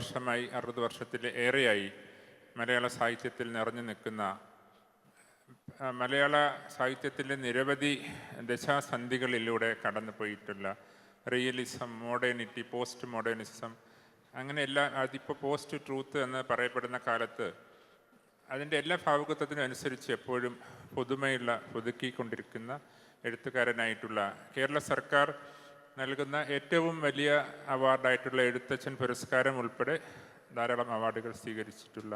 വർഷമായി 60 വർഷത്തിൽ ഏറെയായി മലയാള സാഹിത്യത്തിൽ നിറഞ്ഞു നിൽക്കുന്ന മലയാള സാഹിത്യത്തിൻ്റെ നിരവധി ദശാസന്ധികളിലൂടെ കടന്നു പോയിട്ടുള്ള റിയലിസം, മോഡേണിറ്റി, പോസ്റ്റ് മോഡേണിസം, അങ്ങനെ എല്ലാ അതിപ്പോൾ പോസ്റ്റ് ട്രൂത്ത് എന്ന് പറയപ്പെടുന്ന കാലത്ത് അതിൻ്റെ എല്ലാ ഭാവുകത്വത്തിനും അനുസരിച്ച് എപ്പോഴും പുതുക്കിക്കൊണ്ടിരിക്കുന്ന എഴുത്തുകാരനായിട്ടുള്ള കേരള സർക്കാർ നൽകുന്ന ഏറ്റവും വലിയ അവാർഡായിട്ടുള്ള എഴുത്തച്ഛൻ പുരസ്കാരം ഉൾപ്പെടെ ധാരാളം അവാർഡുകൾ സ്വീകരിച്ചിട്ടുള്ള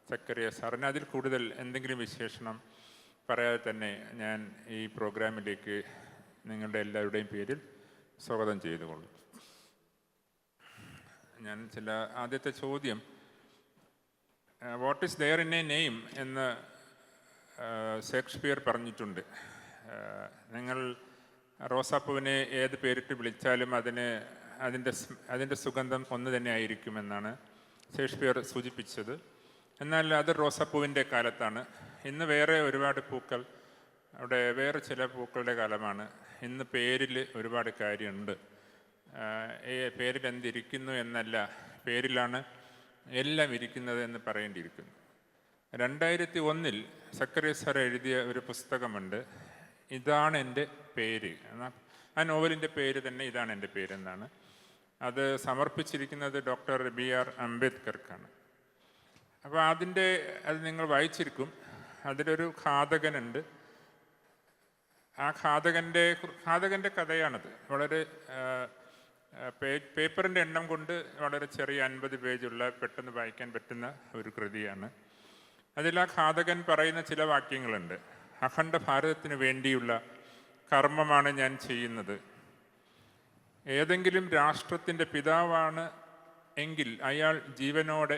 സക്കറിയ സാറിന് അതിൽ കൂടുതൽ എന്തെങ്കിലും വിശേഷണം പറയാതെ തന്നെ ഞാൻ ഈ പ്രോഗ്രാമിലേക്ക് നിങ്ങളുടെ എല്ലാവരുടെയും പേരിൽ സ്വാഗതം ചെയ്തുകൊള്ളു. ഞാൻ ആദ്യത്തെ ചോദ്യം, what is there in a name എന്ന് ഷേക്സ്പിയർ പറഞ്ഞിട്ടുണ്ട്. നിങ്ങൾ റോസാപ്പൂവിനെ ഏത് പേരിട്ട് വിളിച്ചാലും അതിൻ്റെ സുഗന്ധം ഒന്ന് തന്നെ ആയിരിക്കുമെന്നാണ് ഷേക്സ്പിയർ സൂചിപ്പിച്ചത്. എന്നാൽ അത് റോസാപ്പൂവിൻ്റെ കാലത്താണ്. ഇന്ന് വേറെ ഒരുപാട് പൂക്കൾ, അവിടെ വേറെ ചില പൂക്കളുടെ കാലമാണ്. ഇന്ന് പേരിൽ ഒരുപാട് കാര്യമുണ്ട്. പേരിൽ എന്തിരിക്കുന്നു എന്നല്ല, പേരിലാണ് എല്ലാം ഇരിക്കുന്നത് എന്ന് പറയേണ്ടിയിരിക്കുന്നു. 2001 സക്കറിയ സാർ എഴുതിയ ഒരു പുസ്തകമുണ്ട്, ഇതാണ് എൻ്റെ പേര്. ആ നോവലിൻ്റെ പേര് തന്നെ ഇതാണ് എൻ്റെ പേരെന്നാണ്. അത് സമർപ്പിച്ചിരിക്കുന്നത് ഡോക്ടർ BR അംബേദ്കർക്കാണ്. അപ്പോൾ അത് നിങ്ങൾ വായിച്ചിരിക്കും. അതിലൊരു ഘാതകനുണ്ട്. ആ ഘാതകൻ്റെ കഥയാണത്. വളരെ പേപ്പറിൻ്റെ എണ്ണം കൊണ്ട് വളരെ ചെറിയ 50 പേജുള്ള പെട്ടെന്ന് വായിക്കാൻ പറ്റുന്ന ഒരു കൃതിയാണ്. അതിൽ ആ ഘാതകൻ പറയുന്ന ചില വാക്യങ്ങളുണ്ട്. അഖണ്ഡ ഭാരതത്തിന് വേണ്ടിയുള്ള കർമ്മമാണ് ഞാൻ ചെയ്യുന്നത്. ഏതെങ്കിലും രാഷ്ട്രത്തിൻ്റെ പിതാവാണ് എങ്കിൽ അയാൾ ജീവനോടെ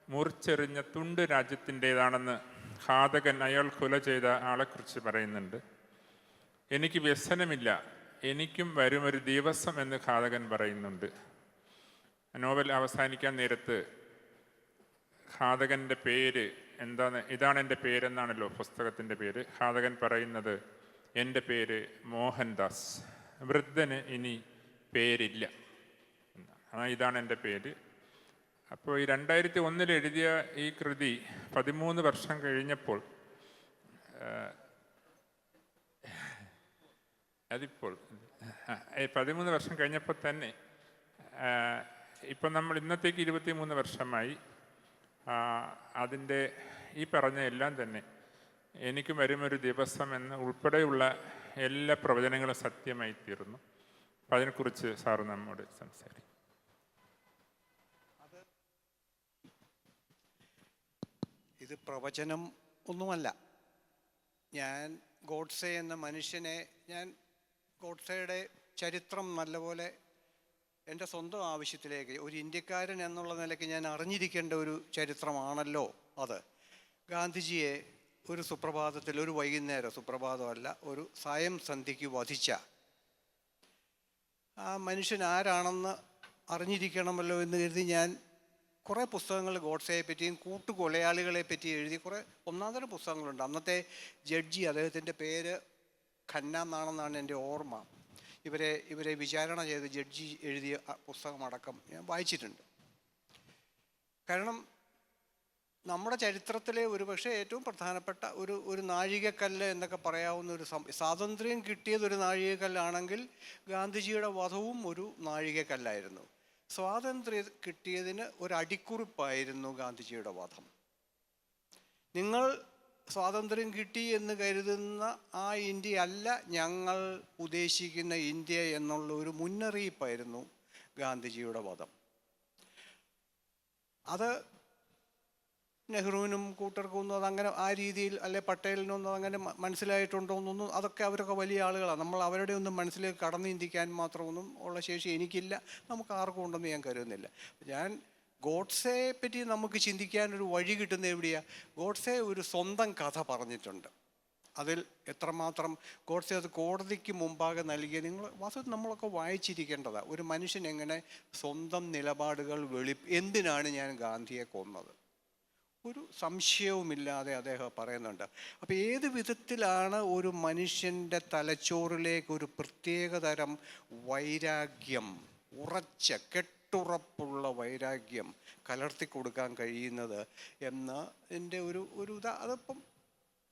മുറിച്ചെറിഞ്ഞ തുണ്ട് രാജ്യത്തിൻ്റേതാണെന്ന് ഘാതകൻ അയാൾ കൊല ചെയ്ത ആളെക്കുറിച്ച് പറയുന്നുണ്ട്. എനിക്ക് വ്യസനമില്ല, എനിക്കും വരുമൊരു ദിവസം എന്ന് ഘാതകൻ പറയുന്നുണ്ട്. നോവൽ അവസാനിക്കാൻ നേരത്ത് ഘാതകൻ്റെ പേര് എന്താണ്, ഇതാണ് എൻ്റെ പേരെന്നാണല്ലോ പുസ്തകത്തിൻ്റെ പേര്. ഘാതകൻ പറയുന്നത്, എൻ്റെ പേര് മോഹൻദാസ്, വൃദ്ധന് ഇനി പേരില്ല, ഇതാണ് എൻ്റെ പേര്. അപ്പോൾ ഈ 2001 എഴുതിയ ഈ കൃതി 13 വർഷം കഴിഞ്ഞപ്പോൾ അതിപ്പോൾ 13 വർഷം കഴിഞ്ഞപ്പോൾ തന്നെ ഇപ്പം നമ്മൾ ഇന്നത്തേക്ക് 23 വർഷമായി. അതിൻ്റെ ഈ പറഞ്ഞ എല്ലാം തന്നെ എനിക്ക് വരുമൊരു ദിവസം എന്ന് ഉൾപ്പെടെയുള്ള എല്ലാ പ്രവചനങ്ങളും സത്യമായി തീർന്നു. അപ്പം അതിനെക്കുറിച്ച് സാറ് നമ്മോട് സംസാരിക്കും. ഇത് പ്രവചനം ഒന്നുമല്ല. ഞാൻ ഗോഡ്സെ എന്ന മനുഷ്യനെ, ഗോഡ്സെയുടെ ചരിത്രം നല്ലപോലെ എൻ്റെ സ്വന്തം ആവശ്യത്തിലേക്ക്, ഒരു ഇന്ത്യക്കാരൻ എന്നുള്ള നിലയ്ക്ക് ഞാൻ അറിഞ്ഞിരിക്കേണ്ട ഒരു ചരിത്രമാണല്ലോ അത്. ഗാന്ധിജിയെ ഒരു സുപ്രഭാതത്തിൽ, ഒരു വൈകുന്നേരം, സുപ്രഭാതമല്ല, ഒരു സായം സന്ധ്യയ്ക്ക് വധിച്ച ആ മനുഷ്യൻ ആരാണെന്ന് അറിഞ്ഞിരിക്കണമല്ലോ എന്ന് കരുതി ഞാൻ കുറേ പുസ്തകങ്ങൾ ഗോഡ്സെയെ പറ്റിയും കൂട്ടുകൊലയാളികളെ പറ്റി എഴുതി കുറേ ഒന്നാന്തരം പുസ്തകങ്ങളുണ്ട്. അന്നത്തെ ജഡ്ജി, അദ്ദേഹത്തിൻ്റെ പേര് ഖന്ന എന്നാണെന്നാണ് എൻ്റെ ഓർമ്മ. ഇവരെ വിചാരണ ചെയ്ത് ജഡ്ജി എഴുതിയ പുസ്തകമടക്കം ഞാൻ വായിച്ചിട്ടുണ്ട്. കാരണം നമ്മുടെ ചരിത്രത്തിലെ ഒരുപക്ഷെ ഏറ്റവും പ്രധാനപ്പെട്ട ഒരു നാഴികക്കല്ല് എന്നൊക്കെ പറയാവുന്ന ഒരു സ്വാതന്ത്ര്യം കിട്ടിയതൊരു നാഴികക്കല്ലാണെങ്കിൽ ഗാന്ധിജിയുടെ വധവും ഒരു നാഴികക്കല്ലായിരുന്നു. സ്വാതന്ത്ര്യം കിട്ടിയതിന് ഒരു അടിക്കുറിപ്പായിരുന്നു ഗാന്ധിജിയുടെ വധം. നിങ്ങൾ സ്വാതന്ത്ര്യം കിട്ടി എന്ന് കരുതുന്ന ആ ഇന്ത്യ അല്ല ഞങ്ങൾ ഉദ്ദേശിക്കുന്ന ഇന്ത്യ എന്നുള്ള ഒരു മുന്നറിയിപ്പായിരുന്നു ഗാന്ധിജിയുടെ വധം. അത് നെഹ്റുവിനും കൂട്ടർക്കൊന്നും അതങ്ങനെ ആ രീതിയിൽ, അല്ലെ പട്ടേലിനൊന്നും അങ്ങനെ മനസ്സിലായിട്ടുണ്ടോന്നൊന്നും, അതൊക്കെ അവരൊക്കെ വലിയ ആളുകളാണ്. നമ്മൾ അവരുടെ ഒന്നും മനസ്സിലേക്ക് കടന്നു ചിന്തിക്കാൻ മാത്രമൊന്നും ഉള്ള ശേഷി എനിക്കില്ല, നമുക്ക് ആർക്കും ഉണ്ടെന്ന് ഞാൻ കരുതുന്നില്ല. ഞാൻ ഗോഡ്സെയെ പറ്റി നമുക്ക് ചിന്തിക്കാനൊരു വഴി കിട്ടുന്ന എവിടെയാണ്? ഗോഡ്സെ ഒരു സ്വന്തം കഥ പറഞ്ഞിട്ടുണ്ട്. അതിൽ എത്രമാത്രം ഗോഡ്സെ അത് കോടതിക്ക് മുമ്പാകെ നൽകിയ, നമ്മളൊക്കെ വായിച്ചിരിക്കേണ്ടതാണ്. ഒരു മനുഷ്യൻ എങ്ങനെ സ്വന്തം നിലപാടുകൾ എന്തിനാണ് ഞാൻ ഗാന്ധിയെ കൊന്നത്, ഒരു സംശയവുമില്ലാതെ അദ്ദേഹം പറയുന്നുണ്ട്. അപ്പോൾ ഏത് വിധത്തിലാണ് ഒരു മനുഷ്യൻ്റെ തലച്ചോറിലേക്ക് ഒരു പ്രത്യേകതരം വൈരാഗ്യം, ഉറച്ച കെട്ടുറപ്പുള്ള വൈരാഗ്യം കലർത്തി കൊടുക്കാൻ കഴിയുന്നത് എന്ന് എൻ്റെ ഒരു അതിപ്പം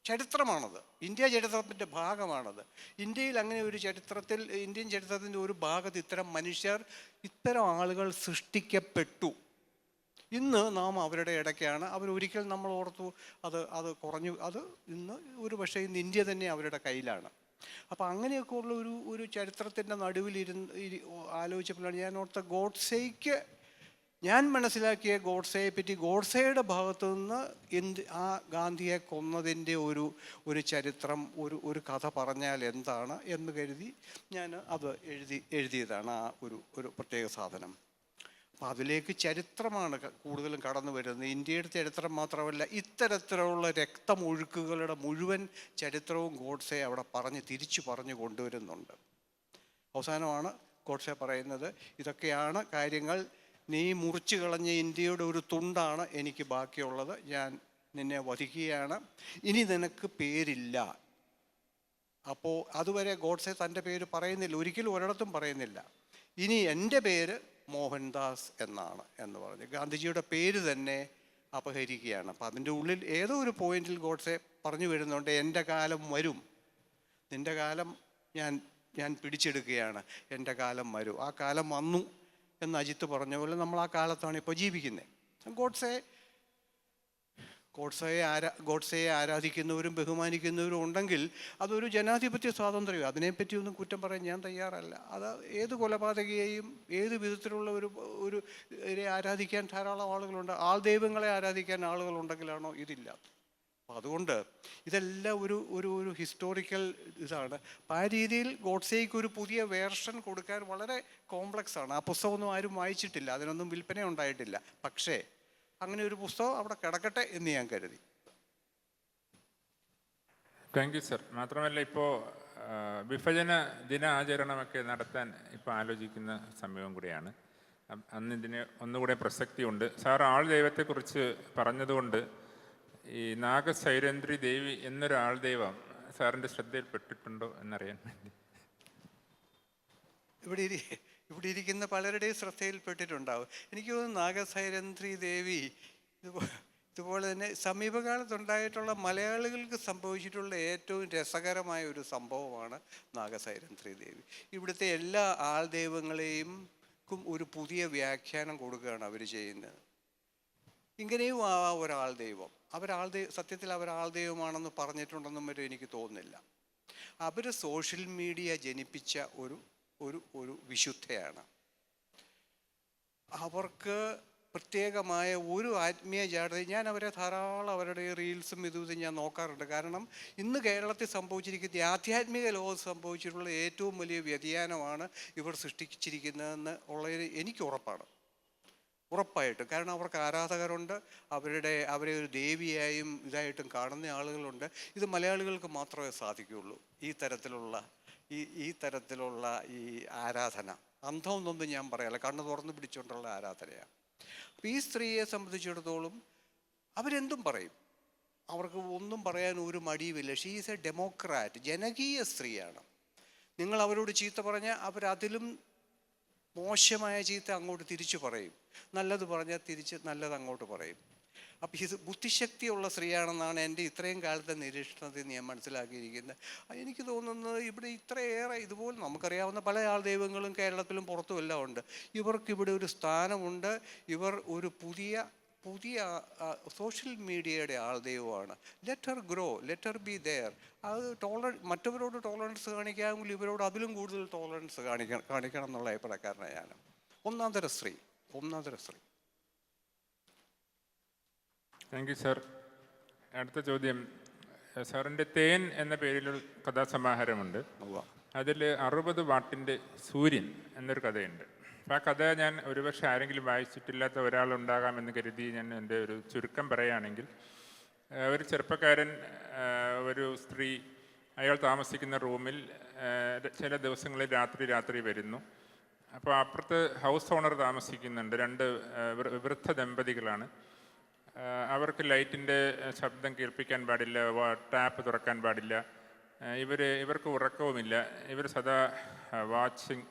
ചരിത്രമാണത്. ഇന്ത്യ ചരിത്രത്തിൻ്റെ ഭാഗമാണത്. ഇന്ത്യയിൽ അങ്ങനെ ഒരു ചരിത്രത്തിൽ, ഇന്ത്യൻ ചരിത്രത്തിൻ്റെ ഒരു ഭാഗത്ത് ഇത്തരം മനുഷ്യർ, ഇത്തരം ആളുകൾ സൃഷ്ടിക്കപ്പെട്ടു. ഇന്ന് നാം അവരുടെ ഇടയ്ക്കാണ്. അവരൊരിക്കൽ നമ്മൾ ഓർത്തു അത് കുറഞ്ഞു. അത് ഇന്ന് ഒരു പക്ഷേ ഇന്ന് ഇന്ത്യ തന്നെ അവരുടെ കയ്യിലാണ്. അപ്പം അങ്ങനെയൊക്കെ ഉള്ള ഒരു ചരിത്രത്തിൻ്റെ ആലോചിച്ചപ്പോഴാണ് ഞാൻ ഓർത്ത ഗോഡ്സേക്ക്, ഞാൻ മനസ്സിലാക്കിയ ഗോഡ്സെയെ പറ്റി, ഗോഡ്സെയുടെ ഭാഗത്തു നിന്ന് ആ ഗാന്ധിയെ കൊന്നതിൻ്റെ ഒരു ചരിത്രം, ഒരു കഥ പറഞ്ഞാൽ എന്താണ് എന്ന് കരുതി ഞാൻ അത് എഴുതിയതാണ് ആ ഒരു പ്രത്യേക സാധനം. അപ്പം അതിലേക്ക് ചരിത്രമാണ് കൂടുതലും കടന്നു വരുന്നത്. ഇന്ത്യയുടെ ചരിത്രം മാത്രമല്ല, ഇത്തരത്തിലുള്ള രക്തമൊഴുക്കുകളുടെ മുഴുവൻ ചരിത്രവും ഗോഡ്സെ അവിടെ തിരിച്ചു പറഞ്ഞു കൊണ്ടുവരുന്നുണ്ട്. അവസാനമാണ് ഗോഡ്സെ പറയുന്നത്, ഇതൊക്കെയാണ് കാര്യങ്ങൾ, നീ മുറിച്ചു കളഞ്ഞ ഇന്ത്യയുടെ ഒരു തുണ്ടാണ് എനിക്ക് ബാക്കിയുള്ളത്, ഞാൻ നിന്നെ വധിക്കുകയാണ്, ഇനി നിനക്ക് പേരില്ല. അപ്പോൾ അതുവരെ ഗോഡ്സെ തൻ്റെ പേര് പറയുന്നില്ല, ഒരിക്കലും ഒരിടത്തും പറയുന്നില്ല. ഇനി എൻ്റെ പേര് മോഹൻദാസ് എന്നാണ് എന്ന് പറഞ്ഞ് ഗാന്ധിജിയുടെ പേര് തന്നെ അപഹരിക്കുകയാണ്. അപ്പം അതിൻ്റെ ഉള്ളിൽ ഏതോ ഒരു പോയിന്റിൽ ഗോഡ്സെ പറഞ്ഞു വരുന്നുണ്ട്, എൻ്റെ കാലം വരും, നിൻ്റെ കാലം ഞാൻ പിടിച്ചെടുക്കുകയാണ്, എൻ്റെ കാലം വരും. ആ കാലം വന്നു എന്ന് അജിത്ത് പറഞ്ഞ പോലെ നമ്മൾ ആ കാലത്താണ് ഇപ്പോൾ ജീവിക്കുന്നത്. ഗോഡ്സെയെ ആരാധിക്കുന്നവരും ബഹുമാനിക്കുന്നവരും ഉണ്ടെങ്കിൽ അതൊരു ജനാധിപത്യ സ്വാതന്ത്ര്യം, അതിനെപ്പറ്റിയൊന്നും കുറ്റം പറയാൻ ഞാൻ തയ്യാറല്ല. അത് ഏത് കൊലപാതകയെയും ഏത് വിധത്തിലുള്ള ഒരു ആരാധിക്കാൻ ധാരാളം ആളുകളുണ്ട്. ദൈവങ്ങളെ ആരാധിക്കാൻ ആളുകളുണ്ടെങ്കിലാണോ ഇതില്ലാത്ത? അപ്പം അതുകൊണ്ട് ഇതെല്ലാം ഒരു ഹിസ്റ്റോറിക്കൽ ഇതാണ്. അപ്പം ആ രീതിയിൽ ഗോഡ്സേക്ക് ഒരു പുതിയ വേർഷൻ കൊടുക്കാൻ വളരെ കോംപ്ലക്സ് ആണ്. ആ പുസ്തകമൊന്നും ആരും വായിച്ചിട്ടില്ല, അതിനൊന്നും വിൽപ്പന ഉണ്ടായിട്ടില്ല. പക്ഷേ അങ്ങനെ ഒരു പുസ്തകം അവിടെ കിടക്കട്ടെ എന്ന് ഞാൻ കരുതി. Thank you sir. മാത്രമല്ല, ഇപ്പോൾ വിഭജന ദിനാചരണമൊക്കെ നടത്താൻ ഇപ്പോൾ ആലോചിക്കുന്ന സമയവും കൂടിയാണ്. അന്ന് ഇതിന് ഒന്നുകൂടെ പ്രസക്തിയുണ്ട്. സാർ ദൈവത്തെക്കുറിച്ച് പറഞ്ഞതുകൊണ്ട് ഈ നാഗസൈരന്ധ്രി ദേവി എന്നൊരു ദൈവം സാറിൻ്റെ ശ്രദ്ധയിൽപ്പെട്ടിട്ടുണ്ടോ എന്നറിയാൻ വേണ്ടി. ഇവിടെ ഇരിക്കുന്ന പലരുടെയും ശ്രദ്ധയിൽപ്പെട്ടിട്ടുണ്ടാവും. എനിക്ക് തോന്നുന്നു നാഗസൈരന്ധ്രി ദേവി ഇതുപോലെ തന്നെ സമീപകാലത്തുണ്ടായിട്ടുള്ള മലയാളികൾക്ക് സംഭവിച്ചിട്ടുള്ള ഏറ്റവും രസകരമായ ഒരു സംഭവമാണ് നാഗസൈരന്ധ്രി ദേവി. ഇവിടുത്തെ എല്ലാ ദൈവങ്ങളെയും ഒരു പുതിയ വ്യാഖ്യാനം കൊടുക്കുകയാണ് അവർ ചെയ്യുന്നത്. ഇങ്ങനെയും ഒരാൾ ദൈവം, സത്യത്തിൽ ദൈവമാണെന്ന് പറഞ്ഞിട്ടുണ്ടെന്നും വരെ എനിക്ക് തോന്നുന്നില്ല. അവർ സോഷ്യൽ മീഡിയ ജനിപ്പിച്ച ഒരു വിശുദ്ധയാണ്. അവർക്ക് പ്രത്യേകമായ ഒരു ആത്മീയ ജാഗ്രത. ഞാൻ അവരുടെ റീൽസും ഇതും ഞാൻ നോക്കാറുണ്ട്. കാരണം ഇന്ന് കേരളത്തിൽ സംഭവിച്ചിരിക്കുന്ന ആധ്യാത്മിക ലോകത്ത് സംഭവിച്ചിട്ടുള്ള ഏറ്റവും വലിയ വ്യതിയാനമാണ് ഇവർ സൃഷ്ടിച്ചിരിക്കുന്നതെന്ന് ഉള്ളതിന് എനിക്ക് ഉറപ്പായിട്ടും. കാരണം അവർക്ക് ആരാധകരുണ്ട്, അവരെ ഒരു ദേവിയായും ഇതായിട്ടും കാണുന്ന ആളുകളുണ്ട്. ഇത് മലയാളികൾക്ക് മാത്രമേ സാധിക്കുകയുള്ളൂ. ഈ തരത്തിലുള്ള ഈ ആരാധന അന്ധമെന്നൊന്നും ഞാൻ പറയല്ല, കണ്ണ് തുറന്നു പിടിച്ചുകൊണ്ടുള്ള ആരാധനയാണ്. അപ്പം ഈ സ്ത്രീയെ സംബന്ധിച്ചിടത്തോളം അവരെന്തും പറയും, അവർക്ക് ഒന്നും പറയാൻ ഒരു മടിയുമില്ല. ഷീ ഈസ് എ ഡെമോക്രാറ്റ്, ജനകീയ സ്ത്രീയാണ്. നിങ്ങൾ അവരോട് ചീത്ത പറഞ്ഞാൽ അവരതിലും മോശമായ ചീത്ത അങ്ങോട്ട് തിരിച്ചു പറയും, നല്ലത് പറഞ്ഞാൽ തിരിച്ച് നല്ലത് അങ്ങോട്ട് പറയും. അപ്പം ഇത് ബുദ്ധിശക്തിയുള്ള സ്ത്രീയാണെന്നാണ് എൻ്റെ ഇത്രയും കാലത്തെ നിരീക്ഷണത്തിൽ ഞാൻ മനസ്സിലാക്കിയിരിക്കുന്നത്. എനിക്ക് തോന്നുന്നത് ഇവിടെ ഇത്രയേറെ ഇതുപോലെ നമുക്കറിയാവുന്ന പല ദൈവങ്ങളും കേരളത്തിലും പുറത്തുമെല്ലാം ഉണ്ട്. ഇവർക്കിവിടെ ഒരു സ്ഥാനമുണ്ട്. ഇവർ ഒരു പുതിയ സോഷ്യൽ മീഡിയയുടെ ദൈവമാണ്. Let her grow, let her be there. അത് മറ്റവരോട് ടോളറൻസ് കാണിക്കാമെങ്കിൽ ഇവരോട് അതിലും കൂടുതൽ ടോളറൻസ് കാണിക്കണം എന്നുള്ള അഭിപ്രായക്കാരനാണ് ഞാൻ. ഒന്നാന്തര സ്ത്രീ. Thank you sir. അടുത്ത ചോദ്യം, സാറിൻ്റെ തേൻ എന്ന പേരിലൊരു കഥാസമാഹാരമുണ്ട്. അതിൽ 60 വാട്ടിൻ്റെ സൂര്യൻ എന്നൊരു കഥയുണ്ട്. അപ്പോൾ ആ കഥ ഞാൻ ഒരുപക്ഷെ ആരെങ്കിലും വായിച്ചിട്ടില്ലാത്ത ഒരാളുണ്ടാകാമെന്ന് കരുതി ഞാൻ എൻ്റെ ഒരു ചുരുക്കം പറയുകയാണെങ്കിൽ, ഒരു ചെറുപ്പക്കാരൻ, ഒരു സ്ത്രീ, അയാൾ താമസിക്കുന്ന റൂമിൽ ചില ദിവസങ്ങളിൽ രാത്രി വരുന്നു. അപ്പോൾ അപ്പുറത്ത് ഹൗസ് ഓണർ താമസിക്കുന്നുണ്ട്. 2 വൃദ്ധ ദമ്പതികളാണ്. അവർക്ക് ലൈറ്റിൻ്റെ ശബ്ദം കേൾപ്പിക്കാൻ പാടില്ല, ടാപ്പ് തുറക്കാൻ പാടില്ല. ഇവർക്ക് ഉറക്കവുമില്ല. ഇവർ സദാ വാച്ചിങ്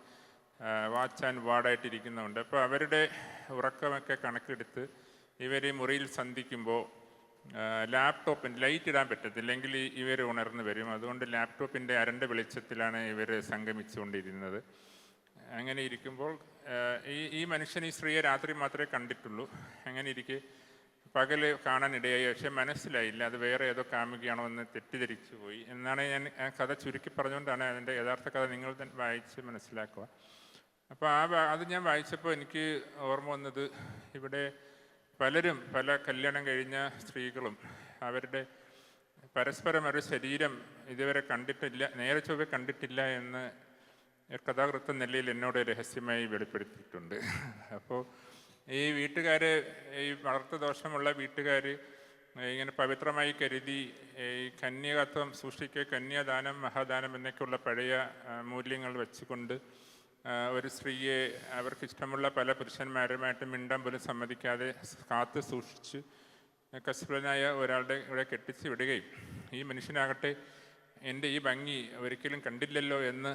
വാച്ച് ആൻഡ് വാർഡായിട്ടിരിക്കുന്നുണ്ട്. അപ്പോൾ അവരുടെ ഉറക്കമൊക്കെ കണക്കെടുത്ത് ഇവർ മുറിയിൽ സന്ധിക്കുമ്പോൾ ലാപ്ടോപ്പിന് ലൈറ്റ് ഇടാൻ പറ്റത്തില്ലെങ്കിൽ ഇവർ ഉണർന്നു വരും. അതുകൊണ്ട് ലാപ്ടോപ്പിൻ്റെ അരണ്ട വെളിച്ചത്തിലാണ് ഇവർ സംഗമിച്ചുകൊണ്ടിരുന്നത്. അങ്ങനെ ഇരിക്കുമ്പോൾ ഈ മനുഷ്യൻ ഈ സ്ത്രീയെ രാത്രി മാത്രമേ കണ്ടിട്ടുള്ളൂ. അങ്ങനെ ഇരിക്കെ പകൽ കാണാനിടയായി, പക്ഷെ മനസ്സിലായില്ല അത് വേറെ ഏതോ കാമുകയാണോ എന്ന് തെറ്റിദ്ധരിച്ചു പോയി എന്നാണ് ഞാൻ ആ കഥ ചുരുക്കി പറഞ്ഞുകൊണ്ടാണ് അതിൻ്റെ യഥാർത്ഥ കഥ നിങ്ങൾ തന്നെ വായിച്ച് മനസ്സിലാക്കുക. അപ്പോൾ അത് ഞാൻ വായിച്ചപ്പോൾ എനിക്ക് ഓർമ്മ വന്നത്, ഇവിടെ പലരും പല കല്യാണം കഴിഞ്ഞ സ്ത്രീകളും അവരുടെ പരസ്പരം ഒരു ശരീരം ഇതുവരെ കണ്ടിട്ടില്ല, നേരെ ചൊവ്വെ കണ്ടിട്ടില്ല എന്ന് കഥാകൃത്ത് നിലയിൽ എന്നോട് രഹസ്യമായി വെളിപ്പെടുത്തിയിട്ടുണ്ട്. അപ്പോൾ ഈ വീട്ടുകാർ, ഈ വളർത്തുദോഷമുള്ള വീട്ടുകാർ ഇങ്ങനെ പവിത്രമായി കരുതി ഈ കന്യകത്വം സൂക്ഷിക്കുക, കന്യാദാനം മഹാദാനം എന്നൊക്കെയുള്ള പഴയ മൂല്യങ്ങൾ വെച്ചുകൊണ്ട് ഒരു സ്ത്രീയെ അവർക്കിഷ്ടമുള്ള പല പുരുഷന്മാരുമായിട്ട് മിണ്ടാൻ പോലും സമ്മതിക്കാതെ കാത്തു സൂക്ഷിച്ച് കസ്ബലനായ ഒരാളുടെ ഇവിടെ കെട്ടിച്ച് വിടുകയും ഈ മനുഷ്യനാകട്ടെ എൻ്റെ ഈ ഭംഗി ഒരിക്കലും കണ്ടില്ലല്ലോ എന്ന്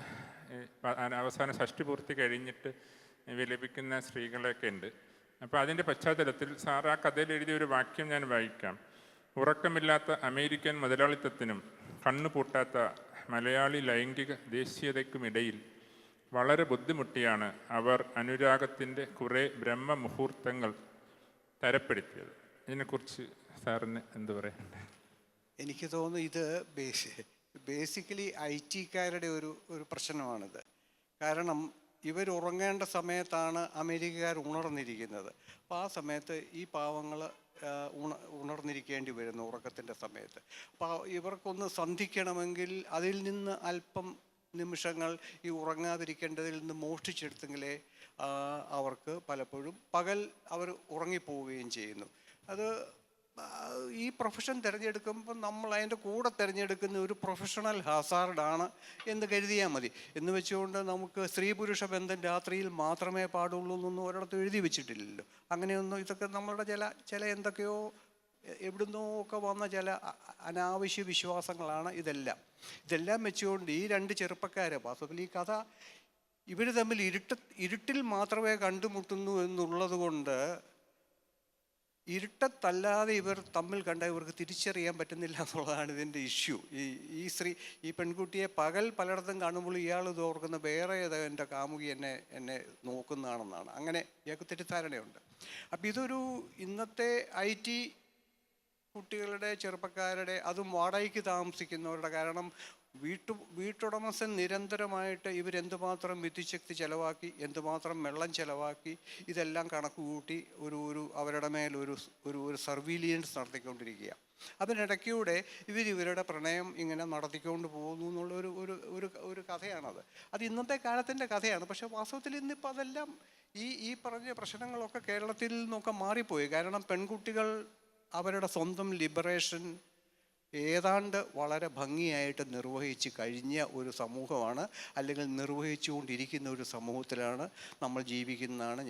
അവസാന ഷഷ്ടിപൂർത്തി കഴിഞ്ഞിട്ട് വിലപിക്കുന്ന സ്ത്രീകളൊക്കെ ഉണ്ട്. അപ്പോൾ അതിൻ്റെ പശ്ചാത്തലത്തിൽ സാർ ആ കഥയിൽ എഴുതിയ ഒരു വാക്യം ഞാൻ വായിക്കാം. ഉറക്കമില്ലാത്ത അമേരിക്കൻ മുതലാളിത്തത്തിനും കണ്ണുപൂട്ടാത്ത മലയാളി ലൈംഗിക ദേശീയതയ്ക്കുമിടയിൽ വളരെ ബുദ്ധിമുട്ടിയാണ് അവർ അനുരാഗത്തിൻ്റെ കുറേ ബ്രഹ്മമുഹൂർത്തങ്ങൾ തരപ്പെടുത്തിയത്. ഇതിനെക്കുറിച്ച് സാറിന് എന്ത് പറയാനുണ്ട്? എനിക്ക് തോന്നുന്നു ഇത് ബേസിക്കലി IT-കാരുടെ ഒരു പ്രശ്നമാണിത്. കാരണം ഇവർ ഉറങ്ങേണ്ട സമയത്താണ് അമേരിക്കക്കാർ ഉണർന്നിരിക്കുന്നത്. അപ്പോൾ ആ സമയത്ത് ഈ പാവങ്ങൾ ഉണർന്നിരിക്കേണ്ടി വരുന്നു ഉറക്കത്തിൻ്റെ സമയത്ത്. അപ്പോൾ ഇവർക്കൊന്ന് സന്ധിക്കണമെങ്കിൽ അതിൽ നിന്ന് അല്പം നിമിഷങ്ങൾ ഈ ഉറങ്ങാതിരിക്കേണ്ടതിൽ നിന്ന് മോഷ്ടിച്ചെടുത്തെങ്കിലേ അവർക്ക് പലപ്പോഴും പകൽ അവർ ഉറങ്ങിപ്പോവുകയും ചെയ്യുന്നു. അത് ഈ പ്രൊഫഷൻ തിരഞ്ഞെടുക്കുമ്പോൾ നമ്മൾ അതിൻ്റെ കൂടെ തിരഞ്ഞെടുക്കുന്ന ഒരു പ്രൊഫഷണൽ ഹസാർഡാണ് എന്ന് കരുതിയാൽ മതി. എന്ന് വെച്ചുകൊണ്ട് നമുക്ക് സ്ത്രീ പുരുഷ ബന്ധം രാത്രിയിൽ മാത്രമേ പാടുള്ളൂ എന്നൊന്നും ഒരിടത്തും എഴുതി വെച്ചിട്ടില്ലല്ലോ. അങ്ങനെയൊന്നും ഇതൊക്കെ നമ്മളുടെ ചില എന്തൊക്കെയോ എവിടുന്നോ ഒക്കെ വന്ന ചില അനാവശ്യ വിശ്വാസങ്ങളാണ് ഇതെല്ലാം വെച്ചുകൊണ്ട് ഈ രണ്ട് ചെറുപ്പക്കാരെ വാസ്തവത്തിൽ ഈ കഥ ഇവർ തമ്മിൽ ഇരുട്ടിൽ മാത്രമേ കണ്ടുമുട്ടുന്നു എന്നുള്ളത് കൊണ്ട് ഇരുട്ടത്തല്ലാതെ ഇവർ തമ്മിൽ കണ്ട ഇവർക്ക് തിരിച്ചറിയാൻ പറ്റുന്നില്ല എന്നുള്ളതാണ് ഇതിൻ്റെ ഇഷ്യൂ. ഈ പെൺകുട്ടിയെ പകൽ പലയിടത്തും കാണുമ്പോൾ ഇയാൾ ഇത് ഓർക്കുന്ന വേറെ ഏതോ എൻ്റെ കാമുകി എന്നെ നോക്കുന്നതാണെന്നാണ്. അങ്ങനെ ഇയാൾക്ക് തെറ്റിദ്ധാരണയുണ്ട്. അപ്പം ഇതൊരു ഇന്നത്തെ IT കുട്ടികളുടെ ചെറുപ്പക്കാരുടെ, അതും വാടകയ്ക്ക് താമസിക്കുന്നവരുടെ, കാരണം വീട്ടുടമസ്ഥൻ നിരന്തരമായിട്ട് ഇവരെന്തുമാത്രം വിദ്യുച്ഛക്തി ചെലവാക്കി, എന്തുമാത്രം വെള്ളം ചെലവാക്കി, ഇതെല്ലാം കണക്ക് കൂട്ടി അവരുടെ മേൽ ഒരു സർവീലിയൻസ് നടത്തിക്കൊണ്ടിരിക്കുക. അതിനിടയ്ക്കൂടെ ഇവരുടെ പ്രണയം ഇങ്ങനെ നടത്തിക്കൊണ്ട് പോകുന്നു എന്നുള്ള ഒരു കഥയാണത്. അത് ഇന്നത്തെ കാലത്തിൻ്റെ കഥയാണ്. പക്ഷേ വാസ്തവത്തിൽ ഇന്നിപ്പോൾ അതെല്ലാം ഈ പറഞ്ഞ പ്രശ്നങ്ങളൊക്കെ കേരളത്തിൽ നിന്നൊക്കെ മാറിപ്പോയി. കാരണം പെൺകുട്ടികൾ അവരുടെ സ്വന്തം ലിബറേഷൻ ഏതാണ്ട് വളരെ ഭംഗിയായിട്ട് നിർവഹിച്ച് കഴിഞ്ഞ ഒരു സമൂഹമാണ്, അല്ലെങ്കിൽ നിർവഹിച്ചുകൊണ്ടിരിക്കുന്ന ഒരു സമൂഹത്തിലാണ് നമ്മൾ ജീവിക്കുന്നതാണ്